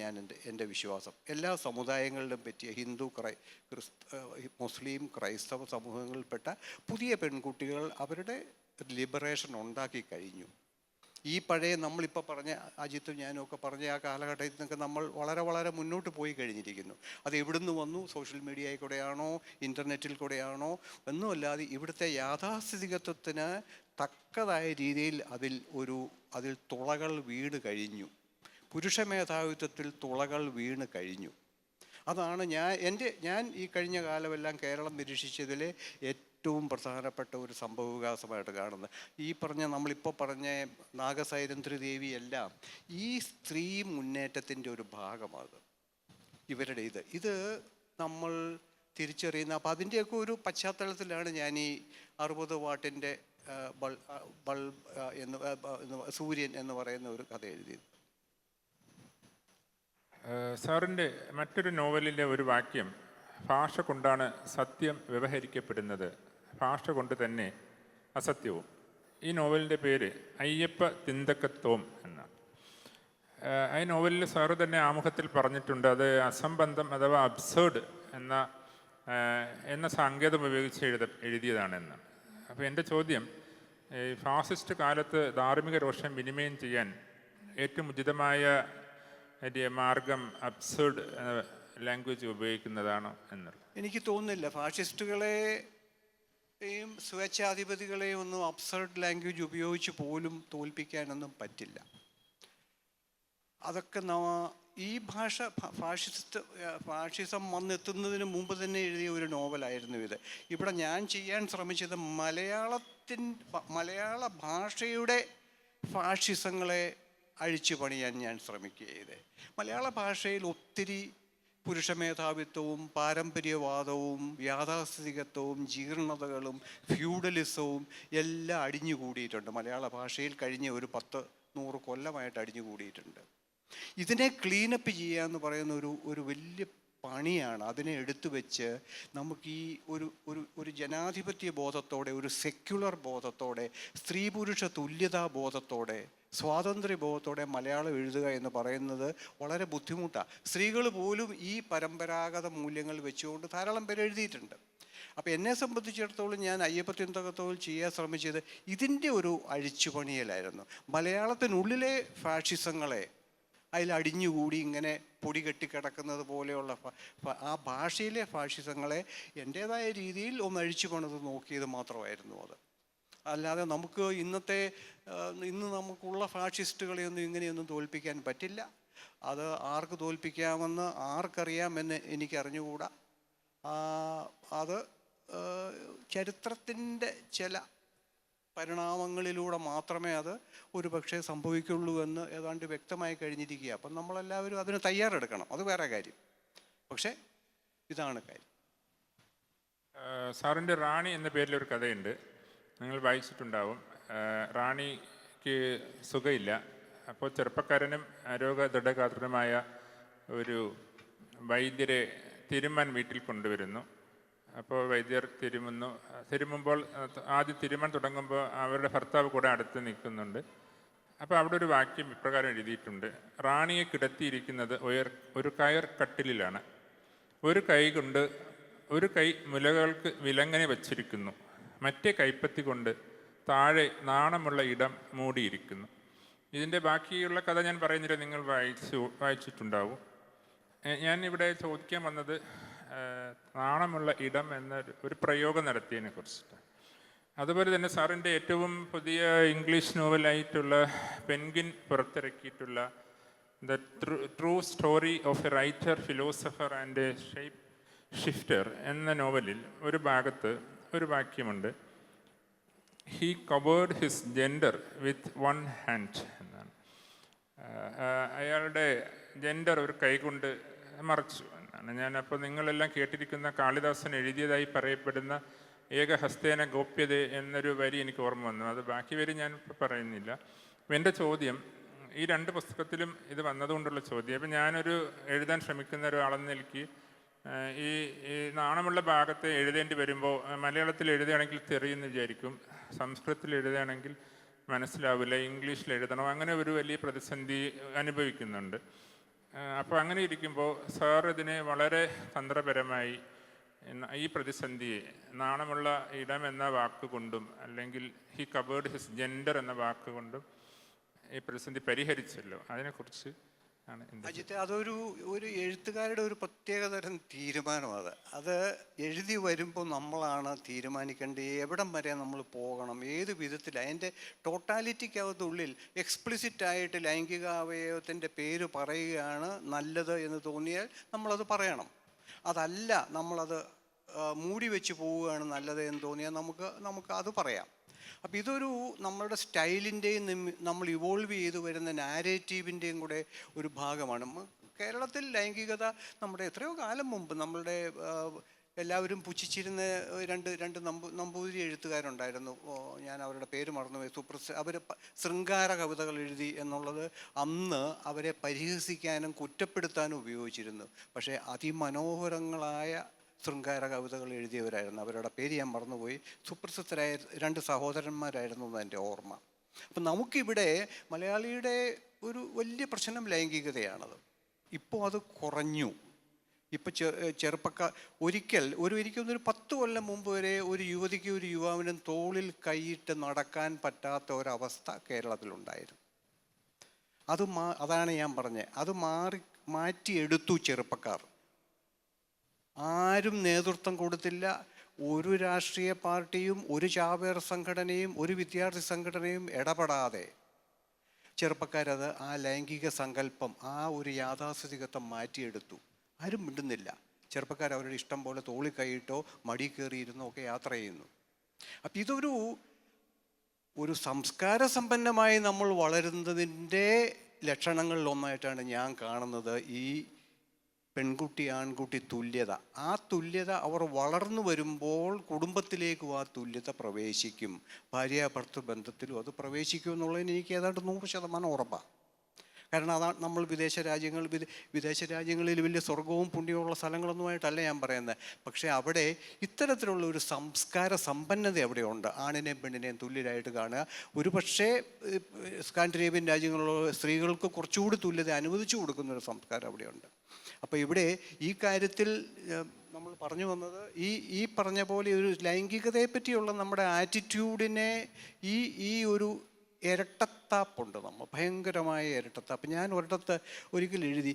എൻ്റെ വിശ്വാസം. എല്ലാ സമുദായങ്ങളിലും പറ്റിയ ഹിന്ദു, മുസ്ലിം, ക്രൈസ്തവ സമൂഹങ്ങളിൽപ്പെട്ട പുതിയ പെൺകുട്ടികൾ അവരുടെ ലിബറേഷൻ ഉണ്ടാക്കി കഴിഞ്ഞു. ഈ പഴയ നമ്മളിപ്പോൾ പറഞ്ഞ അജിത്തും ഞാനും ഒക്കെ പറഞ്ഞ ആ കാലഘട്ടത്തിൽ നിന്നൊക്കെ നമ്മൾ വളരെ വളരെ മുന്നോട്ട് പോയി കഴിഞ്ഞിരിക്കുന്നു. അത് എവിടുന്ന് വന്നു? സോഷ്യൽ മീഡിയയിൽ കൂടെയാണോ, ഇൻ്റർനെറ്റിൽ കൂടെയാണോ എന്നുമല്ലാതെ ഇവിടുത്തെ യാഥാസ്ഥിതികത്വത്തിന് തക്കതായ രീതിയിൽ അതിൽ തുളകൾ വീണ് കഴിഞ്ഞു. പുരുഷ മേധാവിത്വത്തിൽ തുളകൾ വീണ് കഴിഞ്ഞു. അതാണ് ഞാൻ ഈ കഴിഞ്ഞ കാലമെല്ലാം കേരളം നിരീക്ഷിച്ചതിൽ ഏറ്റവും പ്രധാനപ്പെട്ട ഒരു സംഭവവികാസമായിട്ട് കാണുന്നത്. ഈ നമ്മളിപ്പോൾ പറഞ്ഞ നാഗസൈരന്ധ്രി ദേവി എല്ലാം ഈ സ്ത്രീ മുന്നേറ്റത്തിൻ്റെ ഒരു ഭാഗമാണ് ഇവരുടെ ഇത് നമ്മൾ തിരിച്ചറിയുന്ന. അപ്പം അതിൻ്റെയൊക്കെ ഒരു പശ്ചാത്തലത്തിലാണ് ഞാൻ ഈ 60 വാട്ടിൻ്റെ സൂര്യൻ എന്ന് പറയുന്ന ഒരു കഥ എഴുതിയത്. സാറിൻ്റെ മറ്റൊരു നോവലിലെ ഒരു വാക്യം, ഭാഷ കൊണ്ടാണ് സത്യം വ്യവഹരിക്കപ്പെടുന്നത്, ഭാഷ കൊണ്ട് തന്നെ അസത്യവും. ഈ നോവലിൻ്റെ പേര് അയ്യപ്പ തിന്തക്കത്വം എന്നാണ്. ഈ നോവലിൽ സാറ് തന്നെ ആമുഖത്തിൽ പറഞ്ഞിട്ടുണ്ട് അത് അസംബന്ധം അഥവാ അബ്സേർഡ് എന്ന സങ്കേതം ഉപയോഗിച്ച് എഴുതിയതാണെന്ന്. അപ്പോൾ എൻ്റെ ചോദ്യം, ഫാസിസ്റ്റ് കാലത്ത് ധാർമ്മിക രോഷം വിനിമയം ചെയ്യാൻ ഏറ്റവും ഉചിതമായ ഒരു മാർഗം അബ്സേർഡ് ലാംഗ്വേജ് ഉപയോഗിക്കുന്നതാണോ എന്നുള്ളത്? എനിക്ക് തോന്നുന്നില്ല ഫാഷിസ്റ്റുകളെയും സ്വേച്ഛാധിപതികളെയും ഒന്നും അബ്സർഡ് ലാംഗ്വേജ് ഉപയോഗിച്ച് പോലും തോൽപ്പിക്കാനൊന്നും പറ്റില്ല. അതൊക്കെ ഈ ഫാഷിസം വന്നെത്തുന്നതിന് മുമ്പ് തന്നെ എഴുതിയ ഒരു നോവലായിരുന്നു ഇത്. ഇവിടെ ഞാൻ ചെയ്യാൻ ശ്രമിച്ചത് മലയാള ഭാഷയുടെ ഫാഷിസങ്ങളെ അഴിച്ചു പണിയാൻ ഞാൻ ശ്രമിക്കുകയത്. മലയാള ഭാഷയിൽ ഒത്തിരി പുരുഷമേധാവിത്വവും പാരമ്പര്യവാദവും യാഥാസ്ഥിതികത്വവും ജീർണതകളും ഫ്യൂഡലിസവും എല്ലാം അടിഞ്ഞുകൂടിയിട്ടുണ്ട്. മലയാള ഭാഷയിൽ കഴിഞ്ഞ ഒരു 10-100 കൊല്ലമായിട്ട് അടിഞ്ഞുകൂടിയിട്ടുണ്ട്. ഇതിനെ ക്ലീനപ്പ് ചെയ്യുക എന്ന് പറയുന്ന ഒരു വലിയ പണിയാണ്. അതിനെ എടുത്തു വെച്ച് നമുക്ക് ഈ ഒരു ജനാധിപത്യ ബോധത്തോടെ, ഒരു സെക്യുലർ ബോധത്തോടെ, സ്ത്രീ പുരുഷ തുല്യതാ ബോധത്തോടെ, സ്വാതന്ത്ര്യ ബോധത്തോടെ മലയാളം എഴുതുക എന്ന് പറയുന്നത് വളരെ ബുദ്ധിമുട്ടാണ്. സ്ത്രീകൾ പോലും ഈ പരമ്പരാഗത മൂല്യങ്ങൾ വെച്ചുകൊണ്ട് ധാരാളം പേര് എഴുതിയിട്ടുണ്ട്. അപ്പോൾ എന്നെ സംബന്ധിച്ചിടത്തോളം ഞാൻ അയ്യപ്പത്തിന്തകത്തോളം ചെയ്യാൻ ശ്രമിച്ചത് ഇതിൻ്റെ ഒരു അഴിച്ചുപണിയലായിരുന്നു. മലയാളത്തിനുള്ളിലെ ഫാഷിസങ്ങളെ അതിലടിഞ്ഞുകൂടി ഇങ്ങനെ പൊടി കെട്ടിക്കിടക്കുന്നത് പോലെയുള്ള ആ ഭാഷയിലെ ഫാഷിസങ്ങളെ എൻ്റേതായ രീതിയിൽ ഒന്ന് അഴിച്ചു പണിത് നോക്കിയത് മാത്രമായിരുന്നു അത്. അല്ലാതെ നമുക്ക് ഇന്ന് നമുക്കുള്ള ഫാഷിസ്റ്റുകളെയൊന്നും ഇങ്ങനെയൊന്നും തോൽപ്പിക്കാൻ പറ്റില്ല. അത് ആർക്ക് തോൽപ്പിക്കാമെന്ന് ആർക്കറിയാമെന്ന് എനിക്കറിഞ്ഞുകൂടാ. അത് ചരിത്രത്തിൻ്റെ ചില പരിണാമങ്ങളിലൂടെ മാത്രമേ അത് ഒരു പക്ഷേ സംഭവിക്കുള്ളൂ എന്ന് ഏതാണ്ട് വ്യക്തമായി കഴിഞ്ഞിരിക്കുക. അപ്പം നമ്മളെല്ലാവരും അതിന് തയ്യാറെടുക്കണം, അത് വേറെ കാര്യം. പക്ഷേ ഇതാണ് കാര്യം. സാറിൻ്റെ റാണി എന്ന പേരിലൊരു കഥയുണ്ട്, നിങ്ങൾ വായിച്ചിട്ടുണ്ടാവും. റാണിക്ക് സുഖമില്ല. അപ്പോൾ ചെറുപ്പക്കാരനും രോഗദൃഢഗാത്രനുമായ ഒരു വൈദ്യരെ തിരുമ്മാൻ വീട്ടിൽ കൊണ്ടുവരുന്നു. അപ്പോൾ വൈദ്യർ തിരുമുമ്പോൾ ആദ്യം തിരുമാൻ തുടങ്ങുമ്പോൾ അവരുടെ ഭർത്താവ് കൂടെ അടുത്ത് നിൽക്കുന്നുണ്ട്. അപ്പോൾ അവിടെ ഒരു വാക്യം ഇപ്രകാരം എഴുതിയിട്ടുണ്ട്: റാണിയെ കിടത്തിയിരിക്കുന്നത് ഒരു കയർ കട്ടിലിലാണ്. ഒരു കൈ മുലകൾക്ക് വിലങ്ങനെ വച്ചിരിക്കുന്നു, മറ്റേ കൈപ്പത്തി കൊണ്ട് താഴെ നാണമുള്ള ഇടം മൂടിയിരിക്കുന്നു. ഇതിൻ്റെ ബാക്കിയുള്ള കഥ ഞാൻ പറയുന്നില്ല, നിങ്ങൾ വായിച്ചിട്ടുണ്ടാവും. ഞാൻ ഇവിടെ ചോദിക്കാൻ വന്നത് നാണമുള്ള ഇടം എന്ന ഒരു പ്രയോഗം നടത്തിയതിനെ കുറിച്ചിട്ട്. അതുപോലെ തന്നെ സാറിൻ്റെ ഏറ്റവും പുതിയ ഇംഗ്ലീഷ് നോവലായിട്ടുള്ള പെൻഗ്വിൻ പുറത്തിറക്കിയിട്ടുള്ള the true story of a writer, philosopher and a shape shifter എന്ന നോവലിൽ ഒരു ഭാഗത്ത് ഒരു വാക്യമുണ്ട്: he covered his gender with one hand എന്നാണ്. അയാളുടെ ജെൻഡർ ഒരു കൈകൊണ്ട് മറച്ചു എന്നാണ്. ഞാനപ്പോൾ നിങ്ങളെല്ലാം കേട്ടിരിക്കുന്ന കാളിദാസൻ എഴുതിയതായി പറയപ്പെടുന്ന ഏകഹസ്തേന ഗോപ്യത എന്നൊരു വരി എനിക്ക് ഓർമ്മ വന്നു. അത് ബാക്കി വരി ഞാൻ ഇപ്പോൾ പറയുന്നില്ല. അപ്പം എൻ്റെ ചോദ്യം, ഈ 2 പുസ്തകത്തിലും ഇത് വന്നതുകൊണ്ടുള്ള ചോദ്യം, അപ്പം ഞാനൊരു എഴുതാൻ ശ്രമിക്കുന്ന ഒരാളെന്ന നിലയ്ക്ക് ഈ നാണമുള്ള ഭാഗത്ത് എഴുതേണ്ടി വരുമ്പോൾ മലയാളത്തിൽ എഴുതുകയാണെങ്കിൽ തെറിയെന്ന് വിചാരിക്കും, സംസ്കൃതത്തിൽ എഴുതുകയാണെങ്കിൽ മനസ്സിലാവില്ല, ഇംഗ്ലീഷിൽ എഴുതണം, അങ്ങനെ ഒരു വലിയ പ്രതിസന്ധി അനുഭവിക്കുന്നുണ്ട്. അപ്പോൾ അങ്ങനെ ഇരിക്കുമ്പോൾ സാർ ഇതിനെ വളരെ തന്ത്രപരമായി ഈ പ്രതിസന്ധിയെ നാണമുള്ള ഇടം എന്ന വാക്കുകൊണ്ടും അല്ലെങ്കിൽ ഹി കവേർഡ് ഹിസ് ജെൻഡർ എന്ന വാക്കുകൊണ്ടും ഈ പ്രതിസന്ധി പരിഹരിച്ചല്ലോ. അതിനെക്കുറിച്ച് അജിത്ത്, അതൊരു എഴുത്തുകാരുടെ ഒരു പ്രത്യേകതരം തീരുമാനമാണ്. അത് എഴുതി വരുമ്പോൾ നമ്മളാണ് തീരുമാനിക്കേണ്ടത് എവിടം വരെ നമ്മൾ പോകണം, ഏത് വിധത്തിൽ. അതിൻ്റെ ടോട്ടാലിറ്റിക്കകത്തുള്ളിൽ എക്സ്പ്ലിസിറ്റായിട്ട് ലൈംഗികാവയവത്തിൻ്റെ പേര് പറയുകയാണ് നല്ലത് എന്ന് തോന്നിയാൽ നമ്മളത് പറയണം. അതല്ല, നമ്മളത് മൂടി വെച്ച് പോവുകയാണ് നല്ലത് എന്ന് തോന്നിയാൽ നമുക്ക് അത് പറയാം. അപ്പോൾ ഇതൊരു നമ്മളുടെ സ്റ്റൈലിൻ്റെയും നമ്മൾ ഇവോൾവ് ചെയ്തു വരുന്ന നാരേറ്റീവിൻ്റെയും കൂടെ ഒരു ഭാഗമാണ്. കേരളത്തിൽ ലൈംഗികത നമ്മുടെ എത്രയോ കാലം മുമ്പ് നമ്മളുടെ എല്ലാവരും പുച്ഛിച്ചിരുന്ന രണ്ട് നമ്പൂതിരി എഴുത്തുകാരുണ്ടായിരുന്നു. ഞാൻ അവരുടെ പേര് മറന്നുപോയി. അവർ ശൃംഗാര കവിതകൾ എഴുതി എന്നുള്ളത് അന്ന് അവരെ പരിഹസിക്കാനും കുറ്റപ്പെടുത്താനും ഉപയോഗിച്ചിരുന്നു. പക്ഷേ അതിമനോഹരങ്ങളായ ശൃംഗാര കവിതകൾ എഴുതിയവരായിരുന്നു. അവരുടെ പേര് ഞാൻ മറന്നുപോയി. സുപ്രസിദ്ധരായ 2 സഹോദരന്മാരായിരുന്നു എൻ്റെ ഓർമ്മ. അപ്പം നമുക്കിവിടെ മലയാളിയുടെ ഒരു വലിയ പ്രശ്നം ലൈംഗികതയാണത്. ഇപ്പോൾ അത് കുറഞ്ഞു. ഇപ്പോൾ ഒരിക്കലും 10 കൊല്ലം മുമ്പ് വരെ ഒരു യുവതിക്ക് ഒരു യുവാവിനും തോളിൽ കൈയിട്ട് നടക്കാൻ പറ്റാത്ത ഒരവസ്ഥ കേരളത്തിലുണ്ടായിരുന്നു. അതാണ് ഞാൻ പറഞ്ഞത്. അത് മാറ്റിയെടുത്തു ചെറുപ്പക്കാർ. ആരും നേതൃത്വം കൊടുത്തില്ല. ഒരു രാഷ്ട്രീയ പാർട്ടിയും ഒരു ചാവേർ സംഘടനയും ഒരു വിദ്യാർത്ഥി സംഘടനയും ഇടപെടാതെ ചെറുപ്പക്കാരത് ആ ലൈംഗിക സങ്കല്പം, ആ ഒരു യാഥാസ്ഥിതികത്വം മാറ്റിയെടുത്തു. ആരും മിണ്ടുന്നില്ല. ചെറുപ്പക്കാർ അവരുടെ ഇഷ്ടം പോലെ തോളി കൈയിട്ടോ മടി കയറിയിരുന്നോ ഒക്കെ യാത്ര ചെയ്യുന്നു. അപ്പം ഒരു സംസ്കാര സമ്പന്നമായി നമ്മൾ വളരുന്നതിൻ്റെ ലക്ഷണങ്ങളിൽ ഒന്നായിട്ടാണ് ഞാൻ കാണുന്നത് ഈ പെൺകുട്ടി ആൺകുട്ടി തുല്യത. ആ തുല്യത അവർ വളർന്നു വരുമ്പോൾ കുടുംബത്തിലേക്കും ആ തുല്യത പ്രവേശിക്കും. ഭാര്യാഭർത്തൃ ബന്ധത്തിലും അത് പ്രവേശിക്കും എന്നുള്ളതിന് എനിക്ക് ഏതാണ്ട് 100% ഉറപ്പാണ്. കാരണം അതാണ് നമ്മൾ വിദേശ രാജ്യങ്ങളിൽ വലിയ സ്വർഗവും പുണ്യവുമുള്ള സ്ഥലങ്ങളൊന്നുമായിട്ടല്ല ഞാൻ പറയുന്നത്. പക്ഷേ അവിടെ ഇത്തരത്തിലുള്ള ഒരു സംസ്കാര സമ്പന്നത അവിടെയുണ്ട്. ആണിനെയും പെണ്ണിനെയും തുല്യരായിട്ട് കാണുക. ഒരു പക്ഷേ സ്കാൻഡിനേവിയൻ രാജ്യങ്ങളിലുള്ള സ്ത്രീകൾക്ക് കുറച്ചുകൂടി തുല്യത അനുവദിച്ചു കൊടുക്കുന്ന ഒരു സംസ്കാരം അവിടെയുണ്ട്. അപ്പോൾ ഇവിടെ ഈ കാര്യത്തിൽ നമ്മൾ പറഞ്ഞു വന്നത് ഈ പറഞ്ഞ പോലെ ഒരു ലൈംഗികതയെ പറ്റിയുള്ള നമ്മുടെ ആറ്റിറ്റ്യൂഡിനെ ഈ ഒരു ഇരട്ടത്താപ്പുണ്ട്. നമ്മൾ ഭയങ്കരമായ ഇരട്ടത്താപ്പ്. ഞാൻ ഒരിടത്ത് ഒരിക്കൽ എഴുതി,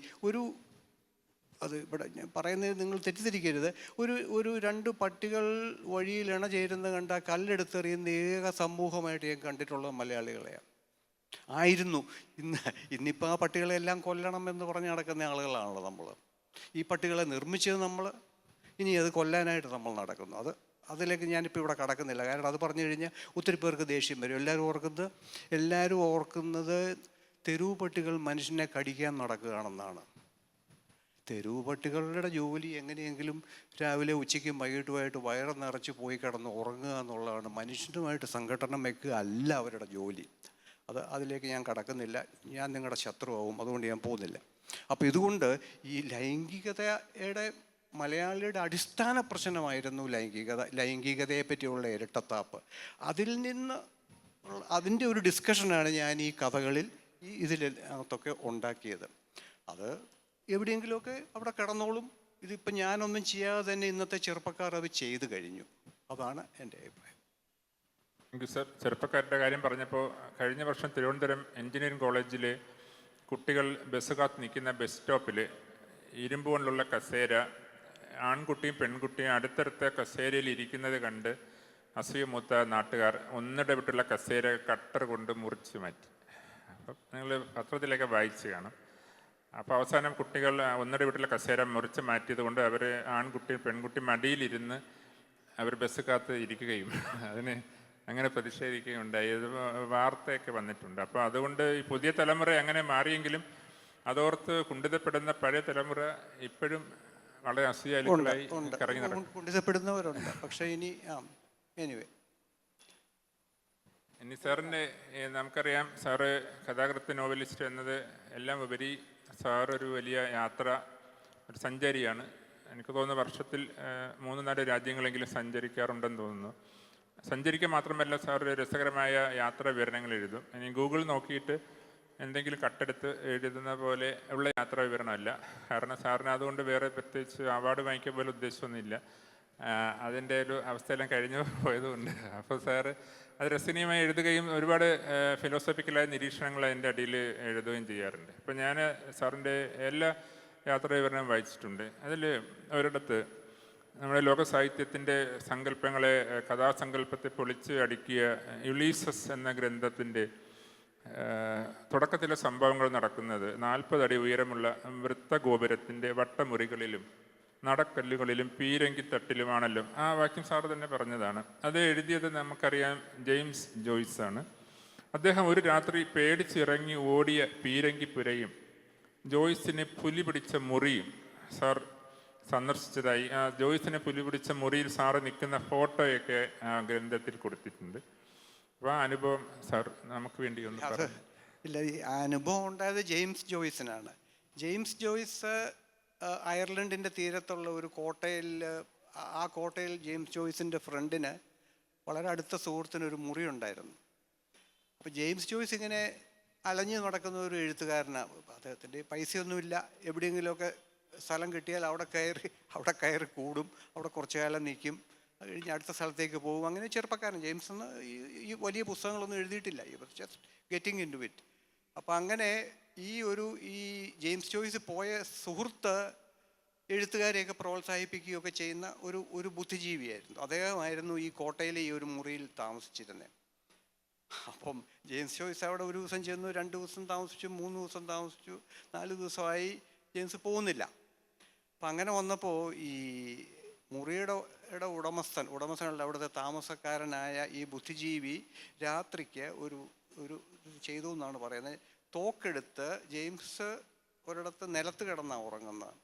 അത് ഇവിടെ ഞാൻ പറയുന്നത് നിങ്ങൾ തെറ്റിദ്ധരിക്കരുത്, ഒരു 2 പട്ടികൾ വഴിയിൽ ഇണ ചേരുന്ന കണ്ട കല്ലെടുത്തെറിയുന്ന ഏക സമൂഹമായിട്ട് ഞാൻ കണ്ടിട്ടുള്ളത് മലയാളികളെയാണ്. ആയിരുന്നു. ഇന്നിപ്പോൾ ആ പട്ടികളെല്ലാം കൊല്ലണം എന്ന് പറഞ്ഞ് നടക്കുന്ന ആളുകളാണല്ലോ നമ്മൾ. ഈ പട്ടികളെ നിർമ്മിച്ചത് നമ്മൾ, ഇനി അത് കൊല്ലാനായിട്ട് നമ്മൾ നടക്കുന്നു. അതിലേക്ക് ഞാനിപ്പോൾ ഇവിടെ കടക്കുന്നില്ല. കാരണം അത് പറഞ്ഞു കഴിഞ്ഞാൽ ഒത്തിരി പേർക്ക് ദേഷ്യം വരും. എല്ലാവരും ഓർക്കുന്നത് തെരുവ് പട്ടികൾ മനുഷ്യനെ കടിക്കാൻ നടക്കുകയാണെന്നാണ്. തെരുവ് പട്ടികളുടെ ജോലി എങ്ങനെയെങ്കിലും രാവിലെ ഉച്ചയ്ക്കും വൈകിട്ടുമായിട്ട് വയറ് നിറച്ച് പോയി കിടന്ന് ഉറങ്ങുക എന്നുള്ളതാണ്. മനുഷ്യനുമായിട്ട് സംഘടന വയ്ക്കുക അല്ല അവരുടെ ജോലി. അതിലേക്ക് ഞാൻ കടക്കുന്നില്ല. ഞാൻ നിങ്ങളുടെ ശത്രുവാകും, അതുകൊണ്ട് ഞാൻ പോകുന്നില്ല. അപ്പോൾ ഇതുകൊണ്ട് ഈ ലൈംഗികതയുടെ മലയാളിയുടെ അടിസ്ഥാന പ്രശ്നമായിരുന്നു ലൈംഗികതയെ പറ്റിയുള്ള ഇരട്ടത്താപ്പ്. അതിൻ്റെ ഒരു ഡിസ്കഷനാണ് ഞാൻ ഈ കഥകളിൽ ഇതിനകത്തൊക്കെ ഉണ്ടാക്കിയത്. അത് എവിടെയെങ്കിലുമൊക്കെ അവിടെ കിടന്നോളും. ഇതിപ്പോൾ ഞാനൊന്നും ചെയ്യാതെ തന്നെ ഇന്നത്തെ ചെറുപ്പക്കാർ അത് ചെയ്തു കഴിഞ്ഞു. അതാണ് എൻ്റെ അഭിപ്രായം. Thank you sir. ചെറുപ്പക്കാരുടെ കാര്യം പറഞ്ഞപ്പോൾ കഴിഞ്ഞ വർഷം തിരുവനന്തപുരം എഞ്ചിനീയറിംഗ് കോളേജിലെ കുട്ടികൾ ബസ് കാത്ത് നിൽക്കുന്ന ബസ് സ്റ്റോപ്പിൽ ഇരുമ്പ് കൊണ്ടുള്ള കസേര, ആൺകുട്ടിയും പെൺകുട്ടിയും അടുത്തടുത്ത കസേരയിൽ ഇരിക്കുന്നത് കണ്ട് അസൂയമൂത്ത നാട്ടുകാർ ഒന്നിടവിട്ടുള്ള കസേര കട്ടർ കൊണ്ട് മുറിച്ച് മാറ്റി. അപ്പം നിങ്ങൾ പത്രത്തിലൊക്കെ വായിച്ച് കാണും. അപ്പോൾ അവസാനം കുട്ടികൾ ഒന്നിടവിട്ടുള്ള കസേര മുറിച്ച് മാറ്റിയത് കൊണ്ട് അവർ ആൺകുട്ടിയും പെൺകുട്ടിയും മടിയിലിരുന്ന് അവർ ബസ് കാത്ത് ഇരിക്കുകയും അതിന് അങ്ങനെ പ്രതിഷേധിക്കുകയും ഉണ്ടായി. ഇത് വാർത്തയൊക്കെ വന്നിട്ടുണ്ട്. അപ്പോൾ അതുകൊണ്ട് ഈ പുതിയ തലമുറ അങ്ങനെ മാറിയെങ്കിലും അതോർത്ത് കുണ്ഠിതപ്പെടുന്ന പഴയ തലമുറ ഇപ്പോഴും വളരെ അസൂയാലുക്കളായി കറങ്ങി നടക്കും. കുണ്ഠിതപ്പെടുന്നവരുണ്ട്. പക്ഷേ ഇനി സാറിൻ്റെ നമുക്കറിയാം, സാറ് കഥാകൃത്ത് നോവലിസ്റ്റ് എന്നത് എല്ലാം ഉപരി സാറൊരു വലിയ ഒരു സഞ്ചാരിയാണ്. എനിക്ക് തോന്നുന്നു വർഷത്തിൽ 3-4 രാജ്യങ്ങളെങ്കിലും സഞ്ചരിക്കാറുണ്ടെന്ന് തോന്നുന്നു. സഞ്ചരിക്കുക മാത്രമല്ല, സാർ രസകരമായ യാത്രാ വിവരണങ്ങൾ എഴുതും. ഇനി ഗൂഗിൾ നോക്കിയിട്ട് എന്തെങ്കിലും കട്ടെടുത്ത് എഴുതുന്ന പോലെ ഉള്ള യാത്രാ വിവരണമല്ല. കാരണം സാറിന് അതുകൊണ്ട് വേറെ പ്രത്യേകിച്ച് അവാർഡ് വാങ്ങിക്കാൻ പോലെ ഉദ്ദേശമൊന്നുമില്ല. അതിൻ്റെ ഒരു അവസ്ഥയെല്ലാം കഴിഞ്ഞു പോയതുകൊണ്ട് അപ്പോൾ സാറ് അത് രസനീയമായി എഴുതുകയും ഒരുപാട് ഫിലോസഫിക്കലായ നിരീക്ഷണങ്ങൾ അതിൻ്റെ അടിയിൽ എഴുതുകയും ചെയ്യാറുണ്ട്. അപ്പോൾ ഞാൻ സാറിൻ്റെ എല്ലാ യാത്രാ വിവരണവും വായിച്ചിട്ടുണ്ട്. അതിൽ ഒരിടത്ത് നമ്മുടെ ലോക സാഹിത്യത്തിൻ്റെ സങ്കല്പങ്ങളെ, കഥാസങ്കല്പത്തെ പൊളിച്ച് അടുക്കിയ യുളീസസ് എന്ന ഗ്രന്ഥത്തിൻ്റെ തുടക്കത്തിലെ സംഭവങ്ങൾ നടക്കുന്നത് 40 അടി ഉയരമുള്ള വൃത്തഗോപുരത്തിൻ്റെ വട്ടമുറികളിലും നടക്കല്ലുകളിലും പീരങ്കിത്തട്ടിലുമാണല്ലോ. ആ വാക്യം സാറ് തന്നെ പറഞ്ഞതാണ്. അത് എഴുതിയത് നമുക്കറിയാം ജെയിംസ് ജോയ്സ് ആണ്. അദ്ദേഹം ഒരു രാത്രി പേടിച്ചിറങ്ങി ഓടിയ പീരങ്കിപ്പുരയും ജോയ്സിനെ പുലി പിടിച്ച മുറിയും സാർ സന്ദർശിച്ചതായി, ആ ജോയ്സിനെ പുലി പിടിച്ച മുറിയിൽ സാറ് നിൽക്കുന്ന ഫോട്ടോയൊക്കെ ആ ഗ്രന്ഥത്തിൽ കൊടുത്തിട്ടുണ്ട്. അപ്പോൾ ആ അനുഭവം സാർ നമുക്ക് വേണ്ടി ഒന്ന് പറയാം. ഇല്ല, ഈ അനുഭവം ഉണ്ടായത് ജെയിംസ് ജോയ്സിനാണ്. ജെയിംസ് ജോയ്സ് അയർലൻഡിൻ്റെ തീരത്തുള്ള ഒരു ആ കോട്ടയിൽ ജെയിംസ് ജോയ്സിൻ്റെ ഫ്രണ്ടിന് വളരെ അടുത്ത സുഹൃത്തിനൊരു മുറി ഉണ്ടായിരുന്നു. അപ്പോൾ ജെയിംസ് ജോയ്സ് ഇങ്ങനെ അലഞ്ഞു നടക്കുന്ന ഒരു എഴുത്തുകാരനാണ്. അദ്ദേഹത്തിൻ്റെ പൈസയൊന്നുമില്ല. എവിടെയെങ്കിലുമൊക്കെ സ്ഥലം കിട്ടിയാൽ അവിടെ കയറി കൂടും, അവിടെ കുറച്ചു കാലം നിൽക്കും, അത് കഴിഞ്ഞ് അടുത്ത സ്ഥലത്തേക്ക് പോകും. അങ്ങനെ ചെറുപ്പക്കാരൻ ജെയിംസ് ഈ വലിയ പുസ്തകങ്ങളൊന്നും എഴുതിയിട്ടില്ല. ഈ just getting into it. അപ്പം അങ്ങനെ ഈ ജെയിംസ് ജോയ്സ് പോയ സുഹൃത്ത് എഴുത്തുകാരെയൊക്കെ പ്രോത്സാഹിപ്പിക്കുകയൊക്കെ ചെയ്യുന്ന ഒരു ബുദ്ധിജീവിയായിരുന്നു. അദ്ദേഹമായിരുന്നു ഈ കോട്ടയിലെ ഈ ഒരു മുറിയിൽ താമസിച്ചിരുന്നത്. അപ്പം ജെയിംസ് ജോയ്സ് അവിടെ ഒരു ദിവസം ചെന്നു, 2 ദിവസം താമസിച്ചു, 3 ദിവസം താമസിച്ചു, 4 ദിവസമായി ജെയിംസ് പോകുന്നില്ല. അപ്പം അങ്ങനെ വന്നപ്പോൾ ഈ മുറിയുടെ ഉടമസ്ഥനല്ല, അവിടുത്തെ താമസക്കാരനായ ഈ ബുദ്ധിജീവി രാത്രിക്ക് ഒരു ചെയ്തു എന്നാണ് പറയുന്നത്. തോക്കെടുത്ത് ജെയിംസ് ഒരിടത്ത് നിലത്ത് കിടന്നാണ് ഉറങ്ങുന്നത്.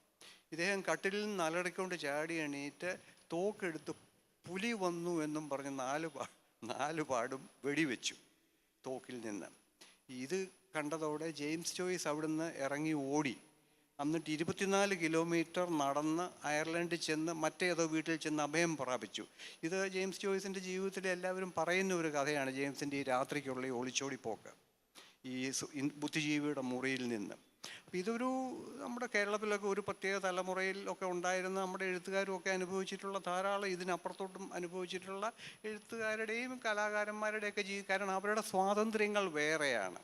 ഇദ്ദേഹം കട്ടിലിൽ നിന്ന് അലറിക്കൊണ്ട് ചാടി എണീറ്റ് തോക്കെടുത്ത് പുലി വന്നു എന്നും പറഞ്ഞ് 4 പാടും വെടിവെച്ചു തോക്കിൽ നിന്ന്. ഇത് കണ്ടതോടെ ജെയിംസ് ജോയ്സ് അവിടുന്ന് ഇറങ്ങി ഓടി. എന്നിട്ട് 24 കിലോമീറ്റർ നടന്ന് അയർലൻഡിൽ ചെന്ന് മറ്റേതോ വീട്ടിൽ ചെന്ന് അഭയം പ്രാപിച്ചു. ഇത് ജെയിംസ് ജോയ്സിൻ്റെ ജീവിതത്തിൽ എല്ലാവരും പറയുന്ന ഒരു കഥയാണ്, ജെയിംസിൻ്റെ ഈ രാത്രിക്കുള്ള ഈ ഒളിച്ചോടിപ്പോക്ക് ഈ ബുദ്ധിജീവിയുടെ മുറിയിൽ നിന്ന്. അപ്പം ഇതൊരു നമ്മുടെ കേരളത്തിലൊക്കെ ഒരു പ്രത്യേക തലമുറയിൽ ഒക്കെ ഉണ്ടായിരുന്ന നമ്മുടെ എഴുത്തുകാരും ഒക്കെ അനുഭവിച്ചിട്ടുള്ള ധാരാളം, ഇതിനപ്പുറത്തോട്ടും അനുഭവിച്ചിട്ടുള്ള എഴുത്തുകാരുടെയും കലാകാരന്മാരുടെയൊക്കെ കാരണം അവരുടെ സ്വാതന്ത്ര്യങ്ങൾ വേറെയാണ്.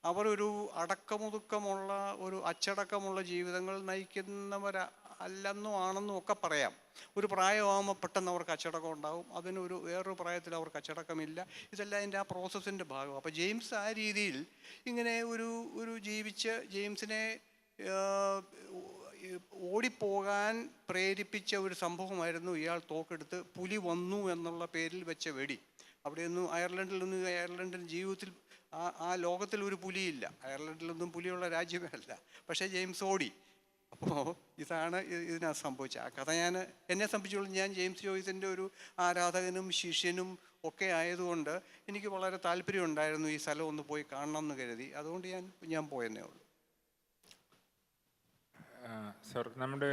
അവർ ഒരു അടക്കമൊതുക്കമുള്ള ഒരു അച്ചടക്കമുള്ള ജീവിതങ്ങൾ നയിക്കുന്നവരല്ലെന്നും ആണെന്നും ഒക്കെ പറയാം. ഒരു പ്രായമാകുമ്പോൾ പെട്ടെന്ന് അവർക്ക് അച്ചടക്കം ഉണ്ടാകും, വേറൊരു പ്രായത്തിൽ അവർക്ക് അച്ചടക്കമില്ല. ഇതെല്ലാം അതിൻ്റെ ആ പ്രോസസ്സിൻ്റെ ഭാഗം. അപ്പോൾ ജെയിംസ് ആ രീതിയിൽ ഇങ്ങനെ ജീവിച്ച് ജെയിംസിനെ ഓടിപ്പോകാൻ പ്രേരിപ്പിച്ച ഒരു സംഭവമായിരുന്നു ഇയാൾ തോക്കെടുത്ത് പുലി വന്നു എന്നുള്ള പേരിൽ വെച്ച വെടി. അവിടെയൊന്നും അയർലൻഡിൽ ജീവിതത്തിൽ ആ ലോകത്തിൽ ഒരു പുലിയില്ല, അയർലൻഡിലൊന്നും പുലിയുള്ള രാജ്യമേ അല്ല. പക്ഷേ ജെയിംസ് ഓടി. അപ്പോൾ ഇതാണ് ഇതിനകത്ത് സംഭവിച്ചത്. ആ കഥ എന്നെ സംബന്ധിച്ചോളം ഞാൻ ജെയിംസ് ജോയ്സിൻ്റെ ഒരു ആരാധകനും ശിഷ്യനും ഒക്കെ ആയതുകൊണ്ട് എനിക്ക് വളരെ താല്പര്യം ഉണ്ടായിരുന്നു ഈ സ്ഥലം ഒന്ന് പോയി കാണണം എന്ന് കരുതി. അതുകൊണ്ട് ഞാൻ പോയെന്നേ ഉള്ളൂ. സർ, നമ്മുടെ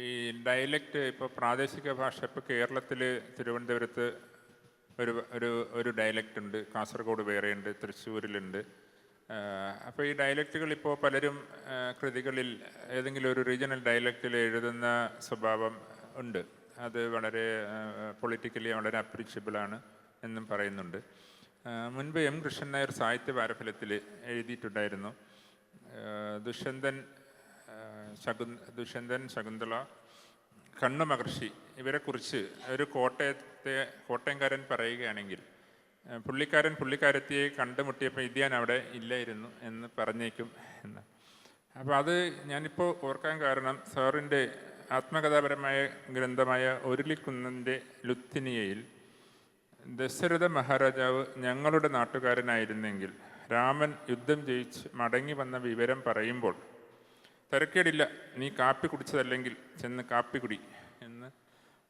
ഈ ഡയലക്റ്റ് ഇപ്പോൾ പ്രാദേശിക ഭാഷ ഇപ്പോൾ കേരളത്തിൽ തിരുവനന്തപുരത്ത് ഒരു ഡയലക്റ്റ് ഉണ്ട്, കാസർഗോഡ് വേറെയുണ്ട്, തൃശ്ശൂരിലുണ്ട്. അപ്പോൾ ഈ ഡയലക്റ്റുകൾ ഇപ്പോൾ പലരും കൃതികളിൽ ഏതെങ്കിലും ഒരു റീജിയണൽ ഡയലക്റ്റിൽ എഴുതുന്ന സ്വഭാവം ഉണ്ട്. അത് വളരെ പൊളിറ്റിക്കലി വളരെ അപ്രീഷ്യബിളാണ് എന്നും പറയുന്നുണ്ട്. മുൻപ് എം കൃഷ്ണൻ നായർ സാഹിത്യ പാരഫലത്തിൽ എഴുതിയിട്ടുണ്ടായിരുന്നു, ദുഷ്യന്തൻ, ശകുന്തള, കണ്ണു മഹർഷി ഇവരെക്കുറിച്ച് ഒരു കോട്ടയംകാരൻ പറയുകയാണെങ്കിൽ പുള്ളിക്കാരത്തിയെ കണ്ടുമുട്ടിയപ്പോൾ ഇത് ഞാൻ അവിടെ ഇല്ലായിരുന്നു എന്ന് പറഞ്ഞേക്കും എന്ന്. അപ്പോൾ അത് ഞാനിപ്പോൾ ഓർക്കാൻ കാരണം സാറിൻ്റെ ആത്മകഥാപരമായ ഗ്രന്ഥമായ ഒരുളിക്കുന്നിൻ്റെ ലുത്തിനിയയിൽ ദശരഥ മഹാരാജാവ് ഞങ്ങളുടെ നാട്ടുകാരനായിരുന്നെങ്കിൽ രാമൻ യുദ്ധം ജയിച്ച് മടങ്ങി വന്ന വിവരം പറയുമ്പോൾ തിരക്കേടില്ല, നീ കാപ്പി കുടിച്ചതല്ലെങ്കിൽ ചെന്ന് കാപ്പി കുടി എന്ന്